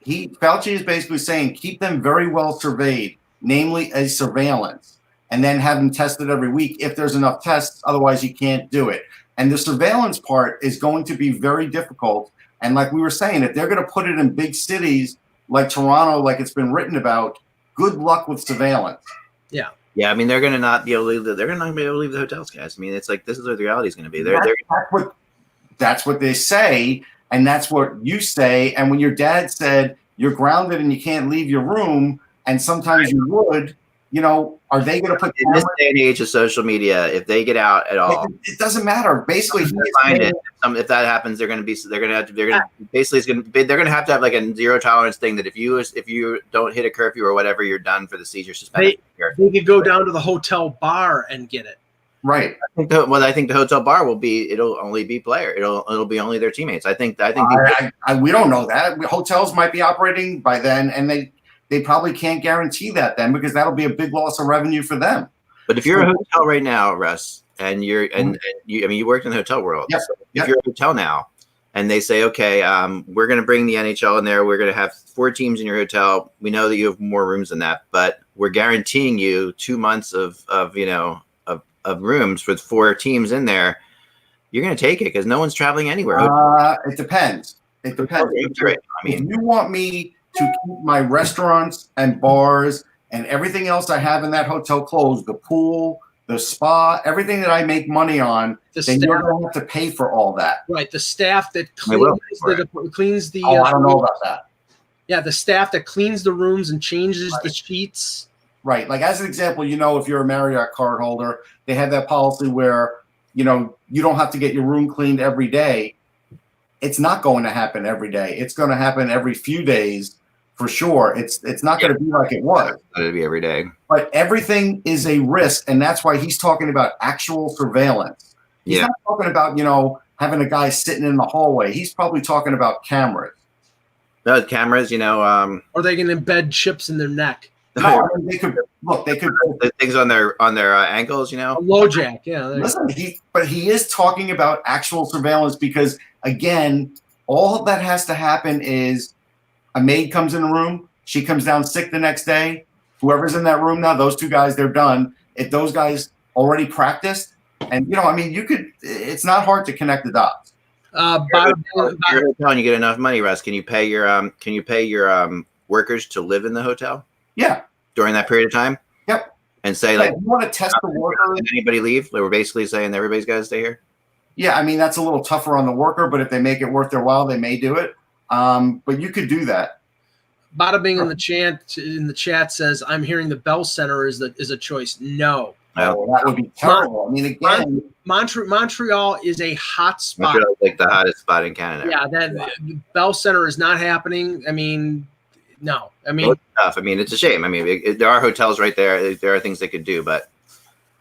Fauci is basically saying keep them very well surveyed, namely a surveillance, and then have them tested every week if there's enough tests. Otherwise, you can't do it. And the surveillance part is going to be very difficult. And like we were saying, if they're going to put it in big cities like Toronto, like it's been written about, good luck with surveillance. Yeah. Yeah, I mean, they're going to not be able to leave. They're not going to be able to leave the hotels, guys. I mean, it's like this is what the reality is going to be. That's what they say. And that's what you say. And when your dad said you're grounded and you can't leave your room, and sometimes you would, are they going to put in this day and age of social media? If they get out at all, it doesn't matter. Basically, if that happens, they're going to have to have like a zero tolerance thing that if you don't hit a curfew or whatever, you're done for the season. You're suspended. They could go down to the hotel bar and get it. Right. I think the hotel bar it'll only be player. It'll be only their teammates. I think we don't know that. Hotels might be operating by then, and they probably can't guarantee that then because that'll be a big loss of revenue for them. But if you're a hotel right now, Russ, and you worked in the hotel world. Yep. If you're a hotel now and they say, okay, we're going to bring the NHL in there. We're going to have 4 teams in your hotel. We know that you have more rooms than that, but we're guaranteeing you 2 months of rooms with 4 teams in there. You're going to take it because no one's traveling anywhere. It depends. It depends. If you want me to keep my restaurants and bars and everything else I have in that hotel closed, the pool, the spa, everything that I make money on, then you're going to have to pay for all that. Right. The staff that cleans the I don't know about that. Yeah, the staff that cleans the rooms and changes the sheets. Right. Like as an example, if you're a Marriott card holder, they have that policy where you don't have to get your room cleaned every day. It's not going to happen every day. It's going to happen every few days for sure. It's not going to be like it was. It's going to be every day. But everything is a risk, and that's why he's talking about actual surveillance. He's not talking about, having a guy sitting in the hallway. He's probably talking about cameras. No, cameras, Or they can embed chips in their neck. No, I mean, they could the things on their ankles, A low jack, yeah. Listen, he is talking about actual surveillance because, again, all that has to happen is a maid comes in the room, she comes down sick the next day. Whoever's in that room now, those two guys, they're done. If those guys already practiced, and it's not hard to connect the dots. You're hotel, you get enough money, Russ. Can you pay your workers to live in the hotel? Yeah. During that period of time? Yep. And say, you want to test the worker. Did anybody leave? We're basically saying everybody's got to stay here? Yeah, I mean, that's a little tougher on the worker, but if they make it worth their while, they may do it. But you could do that. Bada Bing in the chat says, I'm hearing the Bell Center is a choice. No. Oh, that would be terrible. I mean, again, Montreal is a hot spot. Montreal is like the hottest spot in Canada. Yeah, Bell Center is not happening. I mean, no. I mean, it's tough. I mean, it's a shame. I mean, there are hotels right there. There are things they could do, but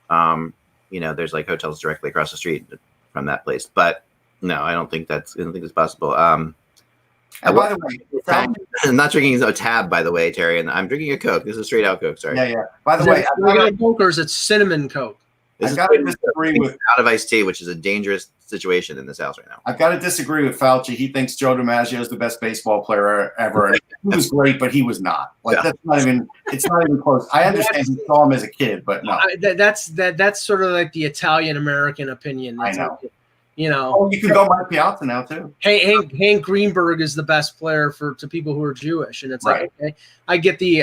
there's like hotels directly across the street from that place. But no, I don't think it's possible. And by the way, I'm not drinking a Tab, by the way, Terry, and I'm drinking a Coke. This is straight out Coke. Sorry. Yeah. By the way, it's cinnamon Coke. I got to disagree with out of iced tea, which is a dangerous situation in this house right now. I've got to disagree with Fauci. He thinks Joe DiMaggio is the best baseball player ever. And he was great, but he was not. It's not even close. I understand he saw him as a kid, but no. That's sort of like the Italian American opinion. I know. Oh, you can go Mike Piazza now too. Hank Greenberg is the best player to people who are Jewish, and it's right. Like, okay, I get the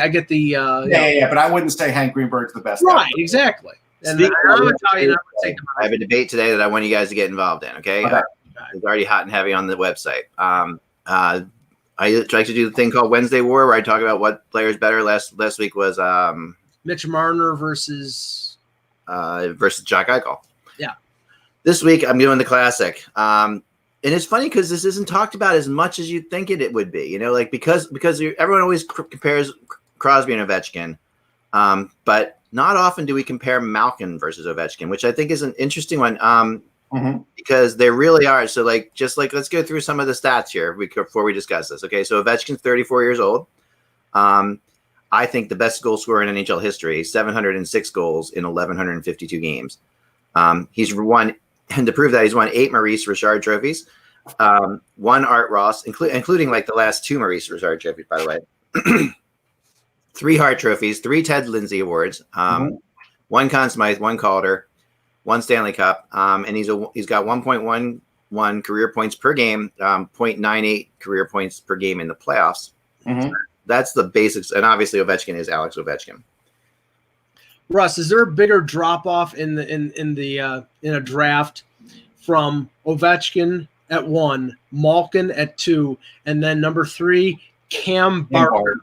but I wouldn't say Hank Greenberg's the best. Right, exactly. And I'm Italian. I have a debate today that I want you guys to get involved in. Okay, it's already hot and heavy on the website. I like to do the thing called Wednesday War, where I talk about what player's better. Last week was Mitch Marner versus Jack Eichel. Yeah. This week I'm doing the classic. And it's funny because this isn't talked about as much as you'd think it would be. Because everyone always compares Crosby and Ovechkin, but not often do we compare Malkin versus Ovechkin, which I think is an interesting one. Because they really are. So let's go through some of the stats here before we discuss this. Okay, so Ovechkin's 34 years old. I think the best goal scorer in NHL history, 706 goals in 1,152 games. He's won, and to prove that, he's won 8 Maurice Richard trophies, 1 Art Ross, including like the last 2 Maurice Richard trophies, by the way. 3 Hart trophies, 3 Ted Lindsay awards, 1 Conn Smythe, 1 Calder, 1 Stanley Cup, and he's got 1.11 career points per game, 0.98 career points per game in the playoffs. That's the basics, and obviously Ovechkin is Alex Ovechkin. Russ, is there a bigger drop off in a draft from Ovechkin at 1, Malkin at 2, and then number 3, Cam Barker?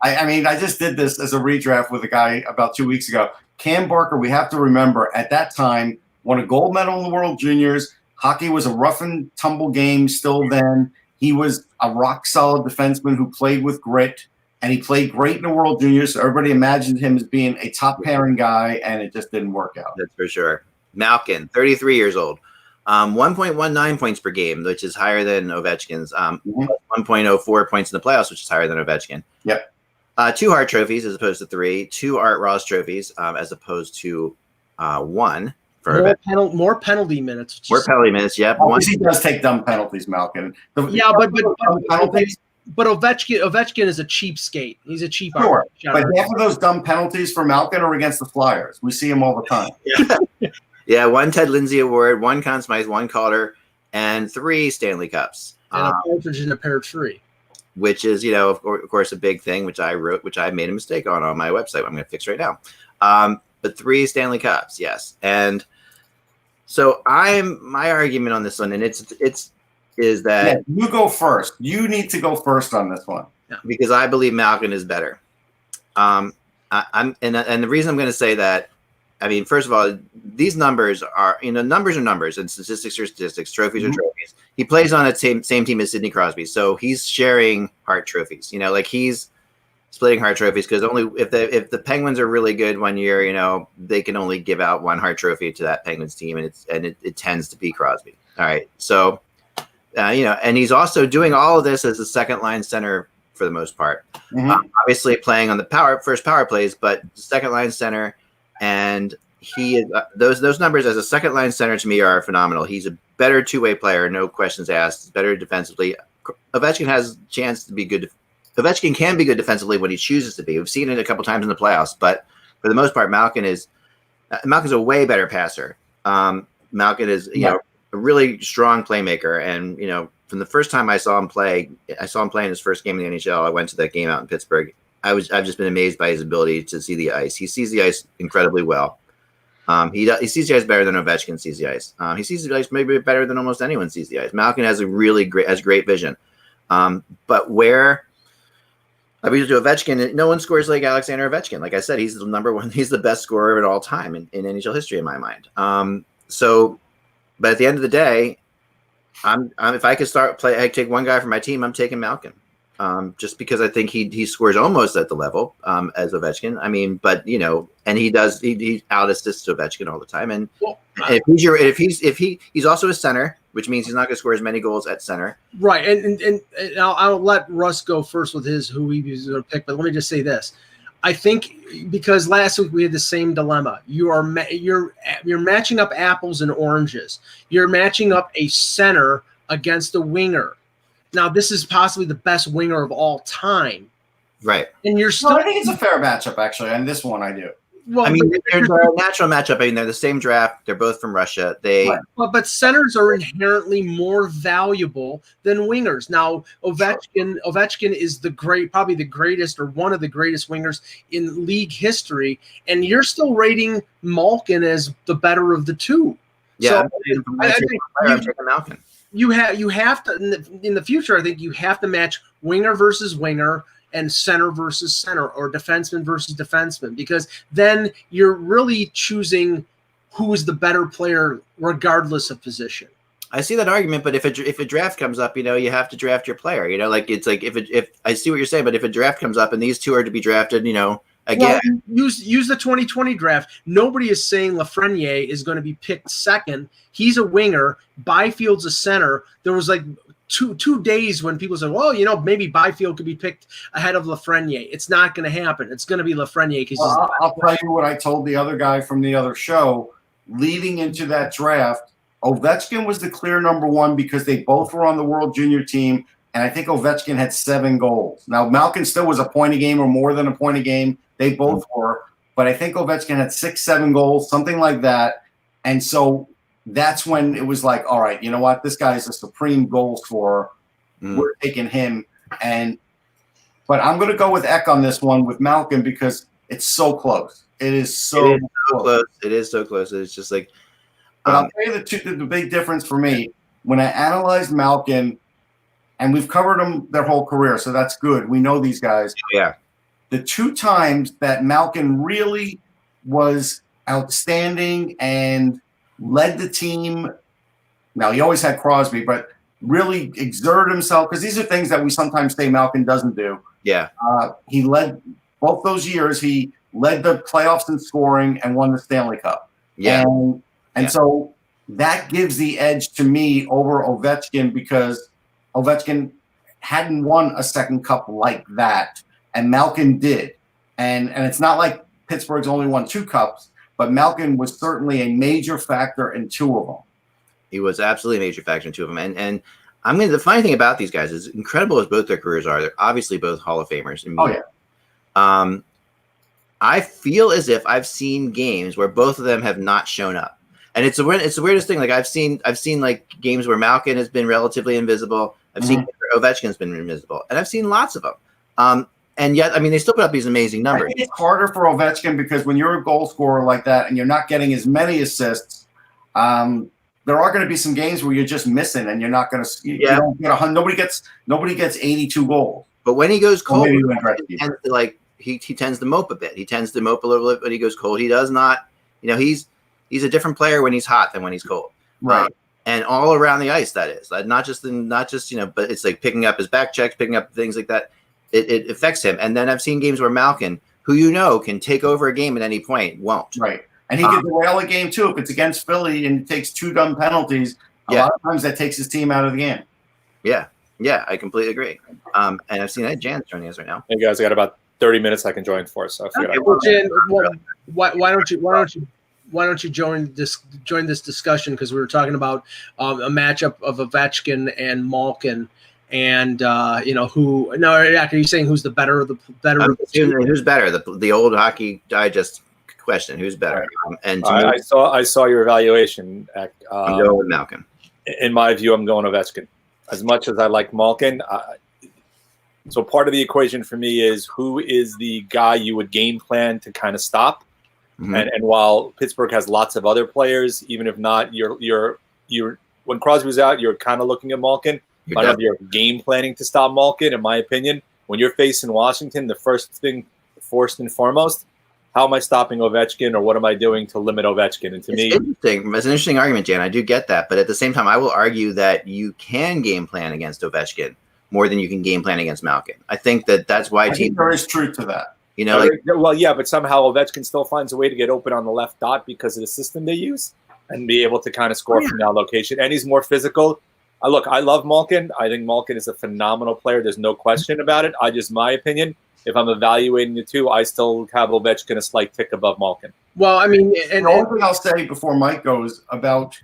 I mean, I just did this as a redraft with a guy about 2 weeks ago. Cam Barker, we have to remember, at that time, won a gold medal in the World Juniors. Hockey was a rough and tumble game still then. He was a rock-solid defenseman who played with grit, and he played great in the World Juniors, so everybody imagined him as being a top-pairing guy, and it just didn't work out. That's for sure. Malkin, 33 years old. 1.19 points per game, which is higher than Ovechkin's. 1.04 points in the playoffs, which is higher than Ovechkin. Yep. 2 Hart trophies as opposed to 3. 2 Art Ross trophies as opposed to 1 for more penalty minutes. More penalty minutes. Yep. He does take dumb penalties, Malkin. But Ovechkin is a cheapskate. He's a cheap. Sure, but half of those dumb penalties for Malkin are against the Flyers. We see him all the time. Yeah, 1 Ted Lindsay award, 1 Conn Smythe, 1 Calder, and 3 Stanley Cups. And a partridge in a pear tree. Which is, of course, a big thing, which I wrote, which I made a mistake on my website. I'm going to fix right now. But 3 Stanley Cups, yes. And so my argument on this one, and it's that you go first. You need to go first on this one because I believe Malkin is better. And the reason I'm going to say that, I mean, first of all, these numbers are, numbers are numbers, and statistics are statistics, trophies are trophies. He plays on the same team as Sidney Crosby, so he's sharing Hart trophies. Like he's splitting Hart trophies because only if the Penguins are really good one year, they can only give out one Hart trophy to that Penguins team, and it tends to be Crosby. All right, so and he's also doing all of this as a second line center for the most part. Obviously playing on the first power plays, but second line center, and he is those numbers as a second line center to me are phenomenal. He's a better two-way player, no questions asked. Better defensively. Ovechkin has a chance to be good. Ovechkin can be good defensively when he chooses to be. We've seen it a couple times in the playoffs, but for the most part, Malkin's a way better passer. Malkin is a really strong playmaker, and from the first time I saw him play in his first game in the NHL. I went to that game out in Pittsburgh. I've just been amazed by his ability to see the ice. He sees the ice incredibly well. He sees the ice better than Ovechkin sees the ice. He sees the ice maybe better than almost anyone sees the ice. Malkin has great vision. But where I mean, to Ovechkin, no one scores like Alexander Ovechkin. Like I said, he's the number one. He's the best scorer of all time in NHL history, in my mind. But at the end of the day, if I could I take one guy from my team, I'm taking Malkin. Just because I think he scores almost at the level as Ovechkin. I mean, but and he out assists Ovechkin all the time. And he's also a center, which means he's not going to score as many goals at center. Right. And I'll let Russ go first with who he's going to pick. But let me just say this. I think because last week we had the same dilemma. You're matching up apples and oranges. You're matching up a center against a winger. Now, this is possibly the best winger of all time. Right. And you're still. No, I think it's a fair matchup, actually. And this one I do. Well, I mean, there's a natural matchup. I mean, they're the same draft. They're both from Russia. But centers are inherently more valuable than wingers. Now, Ovechkin is probably the greatest or one of the greatest wingers in league history. And you're still rating Malkin as the better of the two. Yeah. So, I'm taking Malkin. You have to in the future. I think you have to match winger versus winger and center versus center, or defenseman versus defenseman, because then you're really choosing who is the better player regardless of position. I see that argument, but if a draft comes up, you have to draft your player. It's like if I see what you're saying, but if a draft comes up and these two are to be drafted, again, well, use the 2020 draft. Nobody is saying Lafreniere is going to be picked second. He's a winger. Byfield's a center. There was like two days when people said, well, maybe Byfield could be picked ahead of Lafreniere. It's not going to happen. It's going to be Lafreniere. I'll tell you what I told the other guy from the other show. Leading into that draft, Ovechkin was the clear number one because they both were on the World Junior team, and I think Ovechkin had 7 goals. Now, Malkin still was a point a game or more than a point a game. They both were, but I think Ovechkin had 6-7 goals, something like that. And so that's when it was like, all right, you know what? This guy is a supreme goal scorer. We're taking him. But I'm going to go with Eck on this one with Malkin because it's so close. It is so close. It is so close. It's just like. But I'll tell you the big difference for me when I analyzed Malkin, and we've covered them their whole career, so that's good. We know these guys. Yeah. The 2 times that Malkin really was outstanding and led the team. Now, he always had Crosby, but really exerted himself, because these are things that we sometimes say Malkin doesn't do. Yeah. He led both those years. He led the playoffs in scoring and won the Stanley Cup. Yeah. And so that gives the edge to me over Ovechkin, because Ovechkin hadn't won a second cup like that, and Malkin did. And it's not like Pittsburgh's only won 2 cups, but Malkin was certainly a major factor in 2 of them. He was absolutely a major factor in 2 of them. And the funny thing about these guys is, incredible as both their careers are, they're obviously both Hall of Famers. Oh, yeah. I feel as if I've seen games where both of them have not shown up. And it's the weirdest thing. Like I've seen like games where Malkin has been relatively invisible. I've seen Ovechkin's been invisible, and I've seen lots of them. And yet, I mean, they still put up these amazing numbers. I think it's harder for Ovechkin because when you're a goal scorer like that and you're not getting as many assists, there are going to be some games where you're just missing, and you're not going to. You don't get nobody gets 82 goals. But when he goes cold, he tends to mope a bit. He tends to mope a little bit when he goes cold. He does not he's a different player when he's hot than when he's cold. Right. And all around the ice, that is not just but it's like picking up his back checks, picking up things like that. It affects him. And then I've seen games where Malkin, who can take over a game at any point, won't. Right. And he can derail a game too if it's against Philly and takes 2 dumb penalties. A lot of times that takes his team out of the game. Yeah, I completely agree. And I've seen Jan's joining us right now. Hey guys, I got about 30 minutes I can join for, so I figured Jan, why don't you join this discussion, because we were talking about a matchup of Ovechkin and Malkin, and are you saying who's the better of the who's better? The old Hockey Digest question: who's better? And I saw your evaluation. I'm going with Malkin. In my view, I'm going Ovechkin. As much as I like Malkin, so part of the equation for me is who is the guy you would game plan to kind of stop. Mm-hmm. And while Pittsburgh has lots of other players, even if not, you're when Crosby was out, you're kind of looking at Malkin. But you're game planning to stop Malkin, in my opinion. When you're facing Washington, the first and foremost, how am I stopping Ovechkin, or what am I doing to limit Ovechkin? And it's interesting. It's an interesting argument, Jan. I do get that, but at the same time, I will argue that you can game plan against Ovechkin more than you can game plan against Malkin. I think that's why there is truth to that. But somehow Ovechkin still finds a way to get open on the left dot because of the system they use and be able to kind of score from that location. And he's more physical. I love Malkin. I think Malkin is a phenomenal player. There's no question about it. My opinion, if I'm evaluating the two, I still have Ovechkin a slight tick above Malkin. Well, I mean, and the only thing I'll say before Mike goes about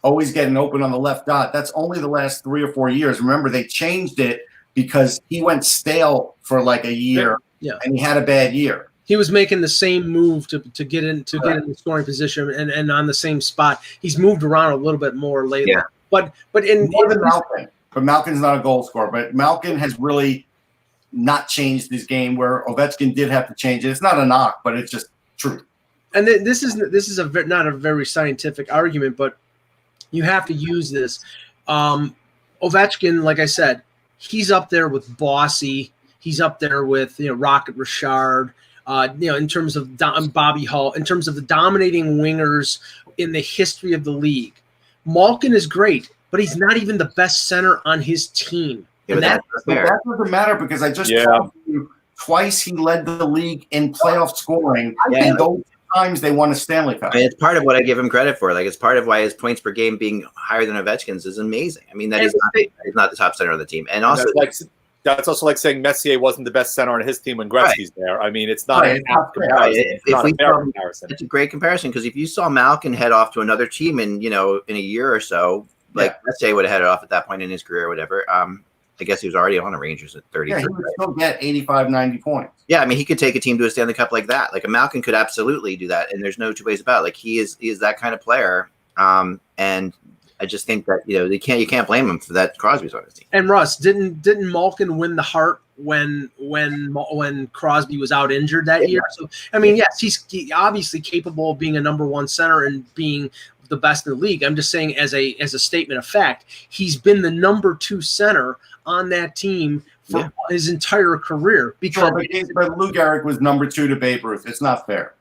always getting open on the left dot, that's only the last 3 or 4 years. Remember, they changed it because he went stale for like a year. Yeah. And he had a bad year. He was making the same move to get in the scoring position and on the same spot. He's moved around a little bit more lately. Yeah. But more than Malkin. But Malkin's not a goal scorer. But Malkin has really not changed his game, where Ovechkin did have to change it. It's not a knock, but it's just true. And this is not a very scientific argument, but you have to use this. Ovechkin, like I said, he's up there with Bossy. He's up there with Rocket Richard. In terms of Bobby Hull, in terms of the dominating wingers in the history of the league. Malkin is great, but he's not even the best center on his team. Yeah, that doesn't matter because I just told you twice he led the league in playoff scoring, and those times they won a Stanley Cup. I mean, it's part of what I give him credit for. Like, it's part of why his points per game being higher than Ovechkin's is amazing. I mean, he's not the top center of the team, and also that's also like saying Messier wasn't the best center on his team when Gretzky's there. I mean, it's not a fair comparison. It's a great comparison, because if you saw Malkin head off to another team in a year or so, Messier would have headed off at that point in his career or whatever. I guess he was already on the Rangers at 30. Yeah, he would still get 85, 90 points. Yeah, I mean, he could take a team to a Stanley Cup like that. Like, a Malkin could absolutely do that, and there's no two ways about it. Like, he is that kind of player, and I just think that you can't blame him for that. Crosby's on his team. And Russ, didn't Malkin win the Hart when Crosby was out injured that year? So I mean, yes, he's obviously capable of being a number one center and being the best in the league. I'm just saying, as a statement of fact, he's been the number 2 center on that team for his entire career. Because but Lou Gehrig was number 2 to Babe Ruth. It's not fair.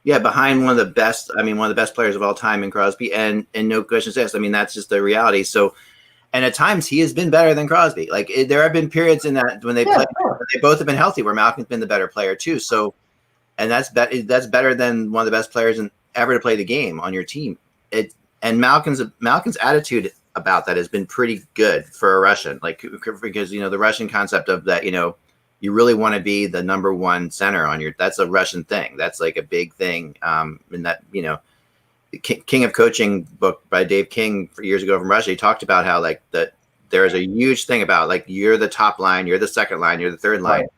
Yeah, behind one of the best players of all time in Crosby, and no questions asked. I mean, that's just the reality. So, and at times he has been better than Crosby. Like, there have been periods in that when they played, they both have been healthy, where Malkin's been the better player too. So, and that's better than one of the best players ever to play the game on your team. And Malkin's attitude about that has been pretty good for a Russian, like, because the Russian concept of that, you really want to be the number 1 center that's a Russian thing. That's like a big thing. In that, the King of Coaching book by Dave King years ago from Russia, he talked about how there is a huge thing about, like, you're the top line, you're the second line, you're the third line. Right.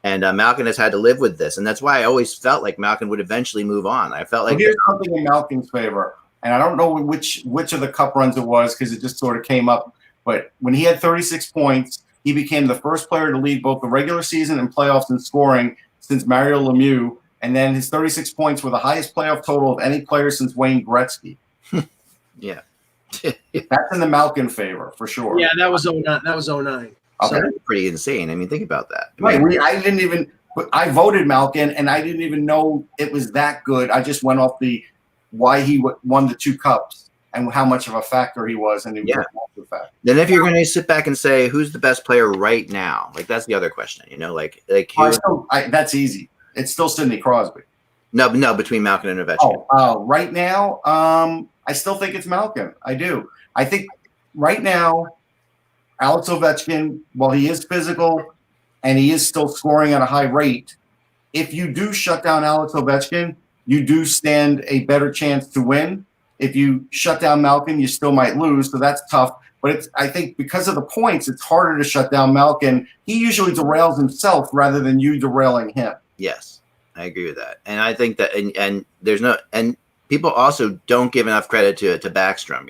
And Malkin has had to live with this. And that's why I always felt like Malkin would eventually move on. I felt like here's something in Malkin's favor. And I don't know which of the cup runs it was, because it just sort of came up. But when he had 36 points, he became the first player to lead both the regular season and playoffs in scoring since Mario Lemieux. And then his 36 points were the highest playoff total of any player since Wayne Gretzky. Yeah. That's in the Malkin favor, for sure. Yeah, that was 09. Okay. So that's pretty insane. I mean, think about that. I didn't even But I voted Malkin, and I didn't even know it was that good. I just went off why he won the 2 cups and how much of a factor he was, and he was a massive factor. Then if you're going to sit back and say who's the best player right now, like that's the other question. That's easy. It's still Sidney Crosby. No, between Malkin and Ovechkin. Right now, I still think it's Malkin. I do. I think right now, Alex Ovechkin, while he is physical and he is still scoring at a high rate, if you do shut down Alex Ovechkin, you do stand a better chance to win. If you shut down Malkin, you still might lose, so that's tough. But I think because of the points, it's harder to shut down Malkin. He usually derails himself rather than you derailing him. Yes, I agree with that. And I think that and there's no – and people also don't give enough credit to Backstrom,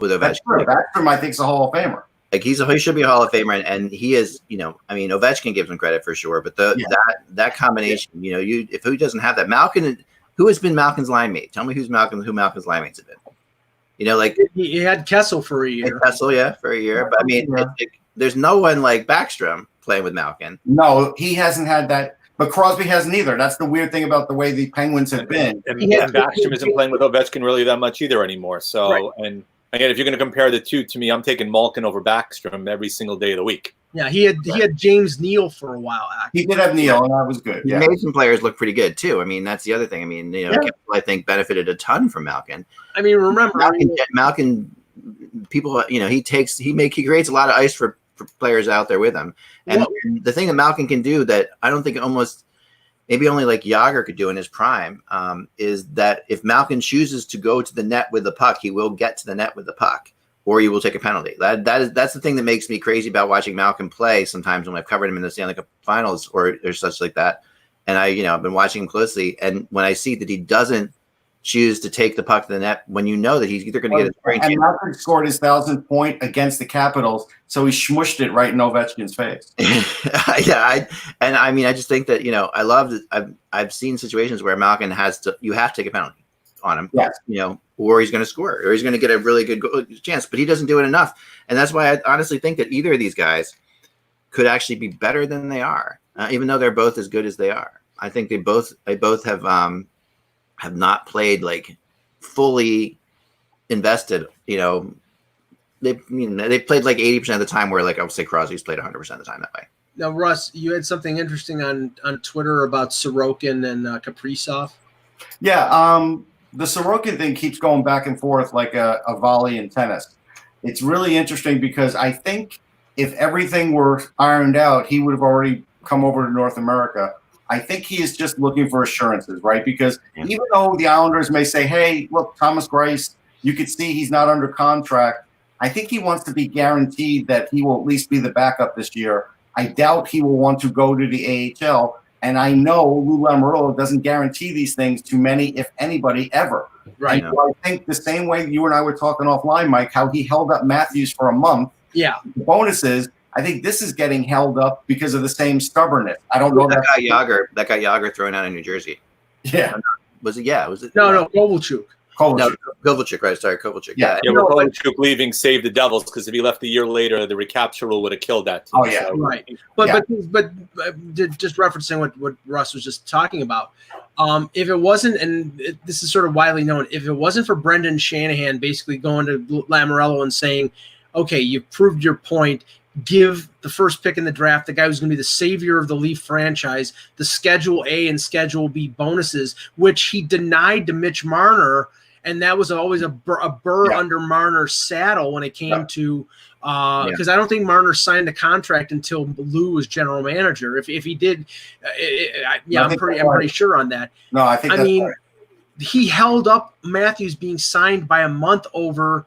with Ovechkin. That's true. Backstrom, I think, is a Hall of Famer. Like he should be a Hall of Famer, and he is. Ovechkin gives him credit for sure, but that combination, if who doesn't have that, Malkin, who has been Malkin's line mate? Tell me who Malkin's line mates have been. He had Kessel for a year. For a year, but there's no one like Backstrom playing with Malkin. No, he hasn't had that. But Crosby hasn't either. That's the weird thing about the way the Penguins have been. And Backstrom isn't playing with Ovechkin really that much either anymore. So right. And again, if you're going to compare the two, to me, I'm taking Malkin over Backstrom every single day of the week. Yeah, he had James Neal for a while. Actually. He did have Neal, and that was good. He made some players look pretty good too. That's the other thing. I think benefited a ton from Malkin. Remember Malkin. People, he creates a lot of ice for players out there with him. And the thing that Malkin can do that I don't think maybe only like Jágr could do in his prime, is that if Malkin chooses to go to the net with the puck, he will get to the net with the puck, or he will take a penalty. That's the thing that makes me crazy about watching Malkin play sometimes when I've covered him in the Stanley Cup Finals or such like that. And I've been watching him closely, and when I see that he doesn't choose to take the puck to the net, when that he's either going to get his brain. And Malkin scored his 1,000th point against the Capitals, so he smushed it right in Ovechkin's face. I just think that I love that I've seen situations where Malkin you have to take a penalty on him, yes. Or he's going to score, or he's going to get a really good chance, but he doesn't do it enough, and that's why I honestly think that either of these guys could actually be better than they are, even though they're both as good as they are. I think they both have not played like fully invested. They played like 80% of the time, where like I would say Crosby's played 100% of the time that way. Now, Russ, you had something interesting on Twitter about Sorokin and Kaprizov. Yeah, the Sorokin thing keeps going back and forth like a volley in tennis. It's really interesting because I think if everything were ironed out, he would have already come over to North America. I think he is just looking for assurances, right? Because even though the Islanders may say, hey, look, Thomas Greiss, you could see he's not under contract, I think he wants to be guaranteed that he will at least be the backup this year. I doubt he will want to go to the AHL. And I know Lou Lamoriello doesn't guarantee these things to many, if anybody, ever. Right. So I think the same way you and I were talking offline, Mike, how he held up Matthews for a month. Yeah. The bonus is, I think this is getting held up because of the same stubbornness. I don't know that got Jágr thrown out in New Jersey. Yeah. Was it? Yeah. Was it? No, Kovalchuk. Kovalchuk, right? Sorry, Kovalchuk. Yeah. Kovalchuk leaving saved the Devils, because if he left a year later, the recapture rule would have killed that team. Oh yeah, so. Right. But just referencing what Russ was just talking about, if it wasn't, and this is sort of widely known, if it wasn't for Brendan Shanahan basically going to Lamoriello and saying, "Okay, you've proved your point. Give the first pick in the draft, the guy who's going to be the savior of the Leaf franchise, the Schedule A and Schedule B bonuses," which he denied to Mitch Marner. And that was always a burr under Marner's saddle when it came to because I don't think Marner signed a contract until Lou was general manager. If he did, I'm pretty sure on that. No, I think he held up Matthews being signed by a month over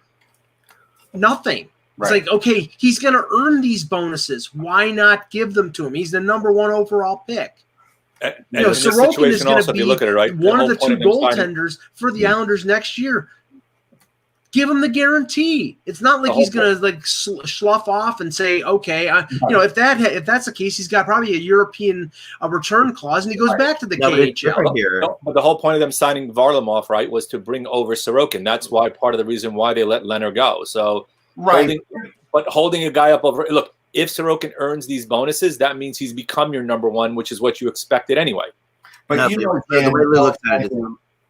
nothing. Right. It's like, okay, he's going to earn these bonuses. Why not give them to him? He's the number 1 overall pick. And Sorokin is going to be look at it, right, one of the 2 goaltenders for the Islanders next year. Give him the guarantee. It's not like he's going to like slough off and say, "Okay, if that's the case, he's got probably a European return clause, and he goes back to the KHL." But the whole point of them signing Varlamov, right, was to bring over Sorokin. That's why part of the reason why they let Leonard go. So, holding a guy up over. Look, if Sorokin earns these bonuses, that means he's become your number one, which is what you expected anyway. But No, Dan, the way we looked at it,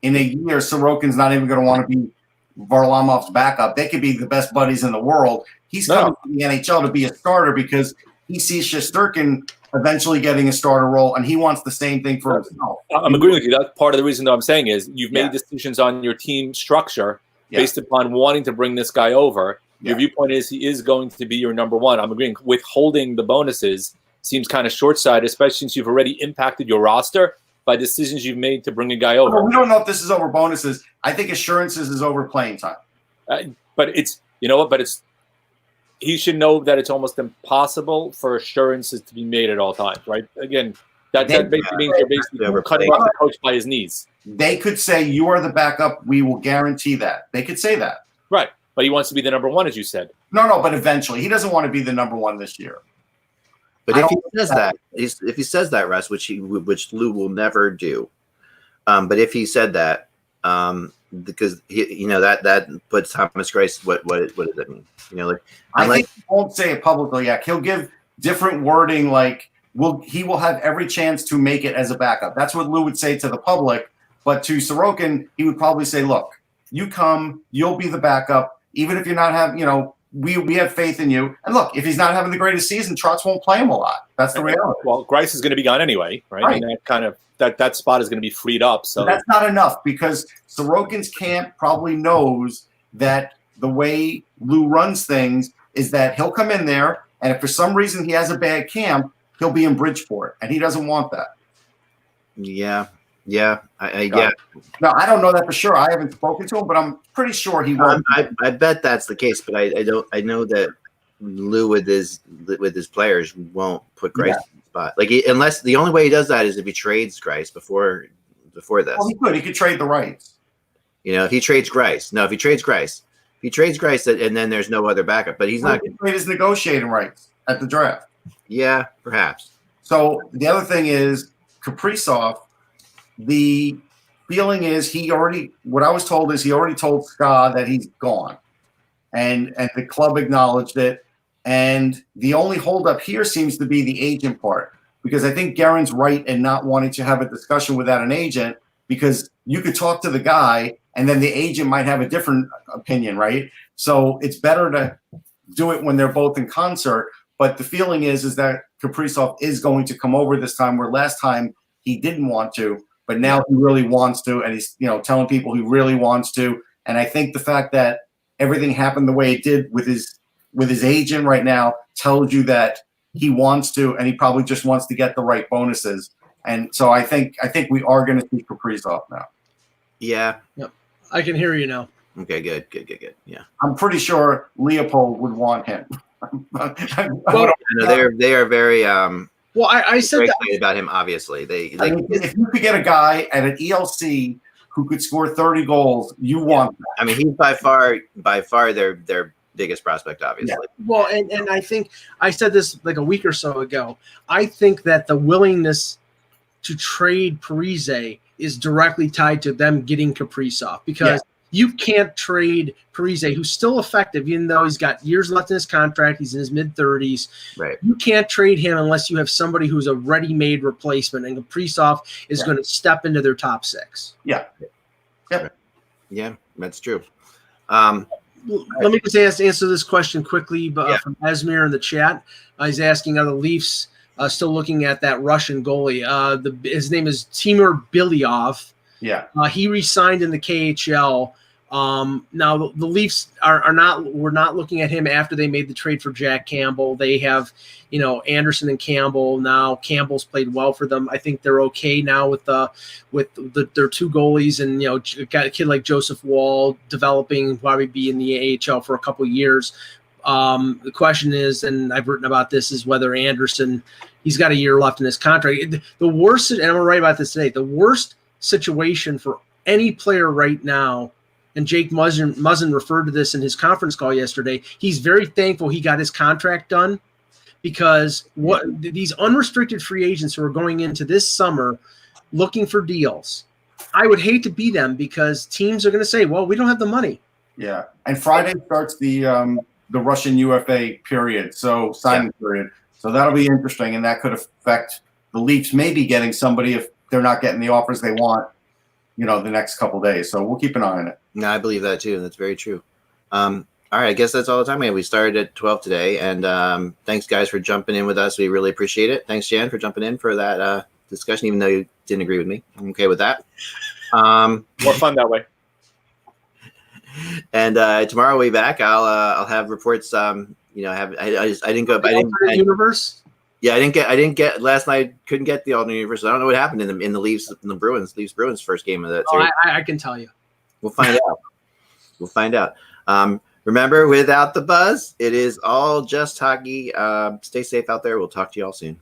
in a year, Sorokin's not even going to want to be Varlamov's backup. They could be the best buddies in the world. He's coming to the NHL to be a starter because he sees Shesterkin eventually getting a starter role, and he wants the same thing for himself. I'm agreeing with you. That's part of the reason that I'm saying is you've made decisions on your team structure based upon wanting to bring this guy over. Your viewpoint is he is going to be your number one. I'm agreeing. Withholding the bonuses seems kind of short-sighted, especially since you've already impacted your roster by decisions you've made to bring a guy over. We don't know if this is over bonuses. I think assurances is over playing time. But it's, you know what, but it's, he should know that it's almost impossible for assurances to be made at all times, right? Again, that basically means you're basically cutting off the coach by his knees. They could say, you are the backup. We will guarantee that. They could say that. Right. But he wants to be the number one, as you said. No, but eventually. He doesn't want to be the number one this year. But if he says that, if he says that, Russ, which Lou will never do, but if he said that, because that puts Thomas Greiss. What does that mean? I think he won't say it publicly yet. He'll give different wording, like he will have every chance to make it as a backup. That's what Lou would say to the public. But to Sorokin, he would probably say, "Look, you come, you'll be the backup, even if you're not having, we have faith in you. And look, if he's not having the greatest season, Trotz won't play him a lot. That's the reality." Well, Greiss is going to be gone anyway, right? And that kind of that spot is going to be freed up. So that's not enough because Sorokin's camp probably knows that the way Lou runs things is that he'll come in there, and if for some reason he has a bad camp, he'll be in Bridgeport, and he doesn't want that. Yeah. No, I don't know that for sure. I haven't spoken to him, but I'm pretty sure he won't. I bet that's the case, but I don't. I know that Lou with his players won't put Greiss in the spot. Like unless the only way he does that is if he trades Greiss before this. Well, he could. He could trade the rights. If he trades Greiss. No, if he trades Greiss, and then there's no other backup. But he's not going to trade his negotiating rights at the draft. Yeah, perhaps. So the other thing is Kaprizov. The feeling is what I was told is he already told Ska that he's gone. And the club acknowledged it. And the only holdup here seems to be the agent part. Because I think Guerin's right in not wanting to have a discussion without an agent because you could talk to the guy and then the agent might have a different opinion, right? So it's better to do it when they're both in concert. But the feeling is that Kaprizov is going to come over this time, where last time he didn't want to. But now he really wants to, and he's telling people he really wants to. And I think the fact that everything happened the way it did with his agent right now tells you that he wants to, and he probably just wants to get the right bonuses. And so I think we are going to see Kaprizov now. Yeah. Yep. I can hear you now. Okay, good. Yeah. I'm pretty sure Leopold would want him. Well, they are very well, I said that about him. Obviously, if you could get a guy at an ELC who could score 30 goals, you want that. I mean, he's by far their biggest prospect, obviously. Yeah. Well, and I think I said this like a week or so ago. I think that the willingness to trade Parise is directly tied to them getting Kaprizov because you can't trade Parise, who's still effective, even though he's got years left in his contract. He's in his mid-30s. Right. You can't trade him unless you have somebody who's a ready-made replacement, and Kaprizov is going to step into their top six. Yeah. Yeah, that's true. Let me just answer this question quickly from Esmir in the chat. He's asking, are the Leafs still looking at that Russian goalie? His name is Timur Bilyov. Yeah. He re-signed in the KHL. Now the Leafs we're not looking at him after they made the trade for Jack Campbell. They have, Anderson and Campbell. Now Campbell's played well for them. I think they're okay now with their two goalies, and got a kid like Joseph Wall developing, probably be in the AHL for a couple of years. The question is, and I've written about this, is whether Anderson, he's got a year left in his contract. The worst, and I'm going to write about this today, the worst situation for any player right now, and Jake Muzzin referred to this in his conference call yesterday, he's very thankful he got his contract done, because these unrestricted free agents who are going into this summer looking for deals, I would hate to be them, because teams are going to say, well, we don't have the money. Yeah. And Friday starts the the Russian UFA period, so signing period. So that'll be interesting, and that could affect the Leafs maybe getting somebody if they're not getting the offers they want, the next couple of days. So we'll keep an eye on it. No, I believe that too. That's very true. All right, I guess that's all the time we have. We started at 12 today, and thanks guys for jumping in with us. We really appreciate it. Thanks, Jan, for jumping in for that discussion, even though you didn't agree with me. I'm okay with that. More fun that way. And tomorrow we'll be back. I'll have reports. I didn't go. Universe. Yeah, I didn't get last night. Couldn't get the alternate universe. I don't know what happened in the Leafs Bruins first game of that series. I can tell you. We'll find out. Remember, without the buzz, it is all just hockey. Stay safe out there. We'll talk to you all soon.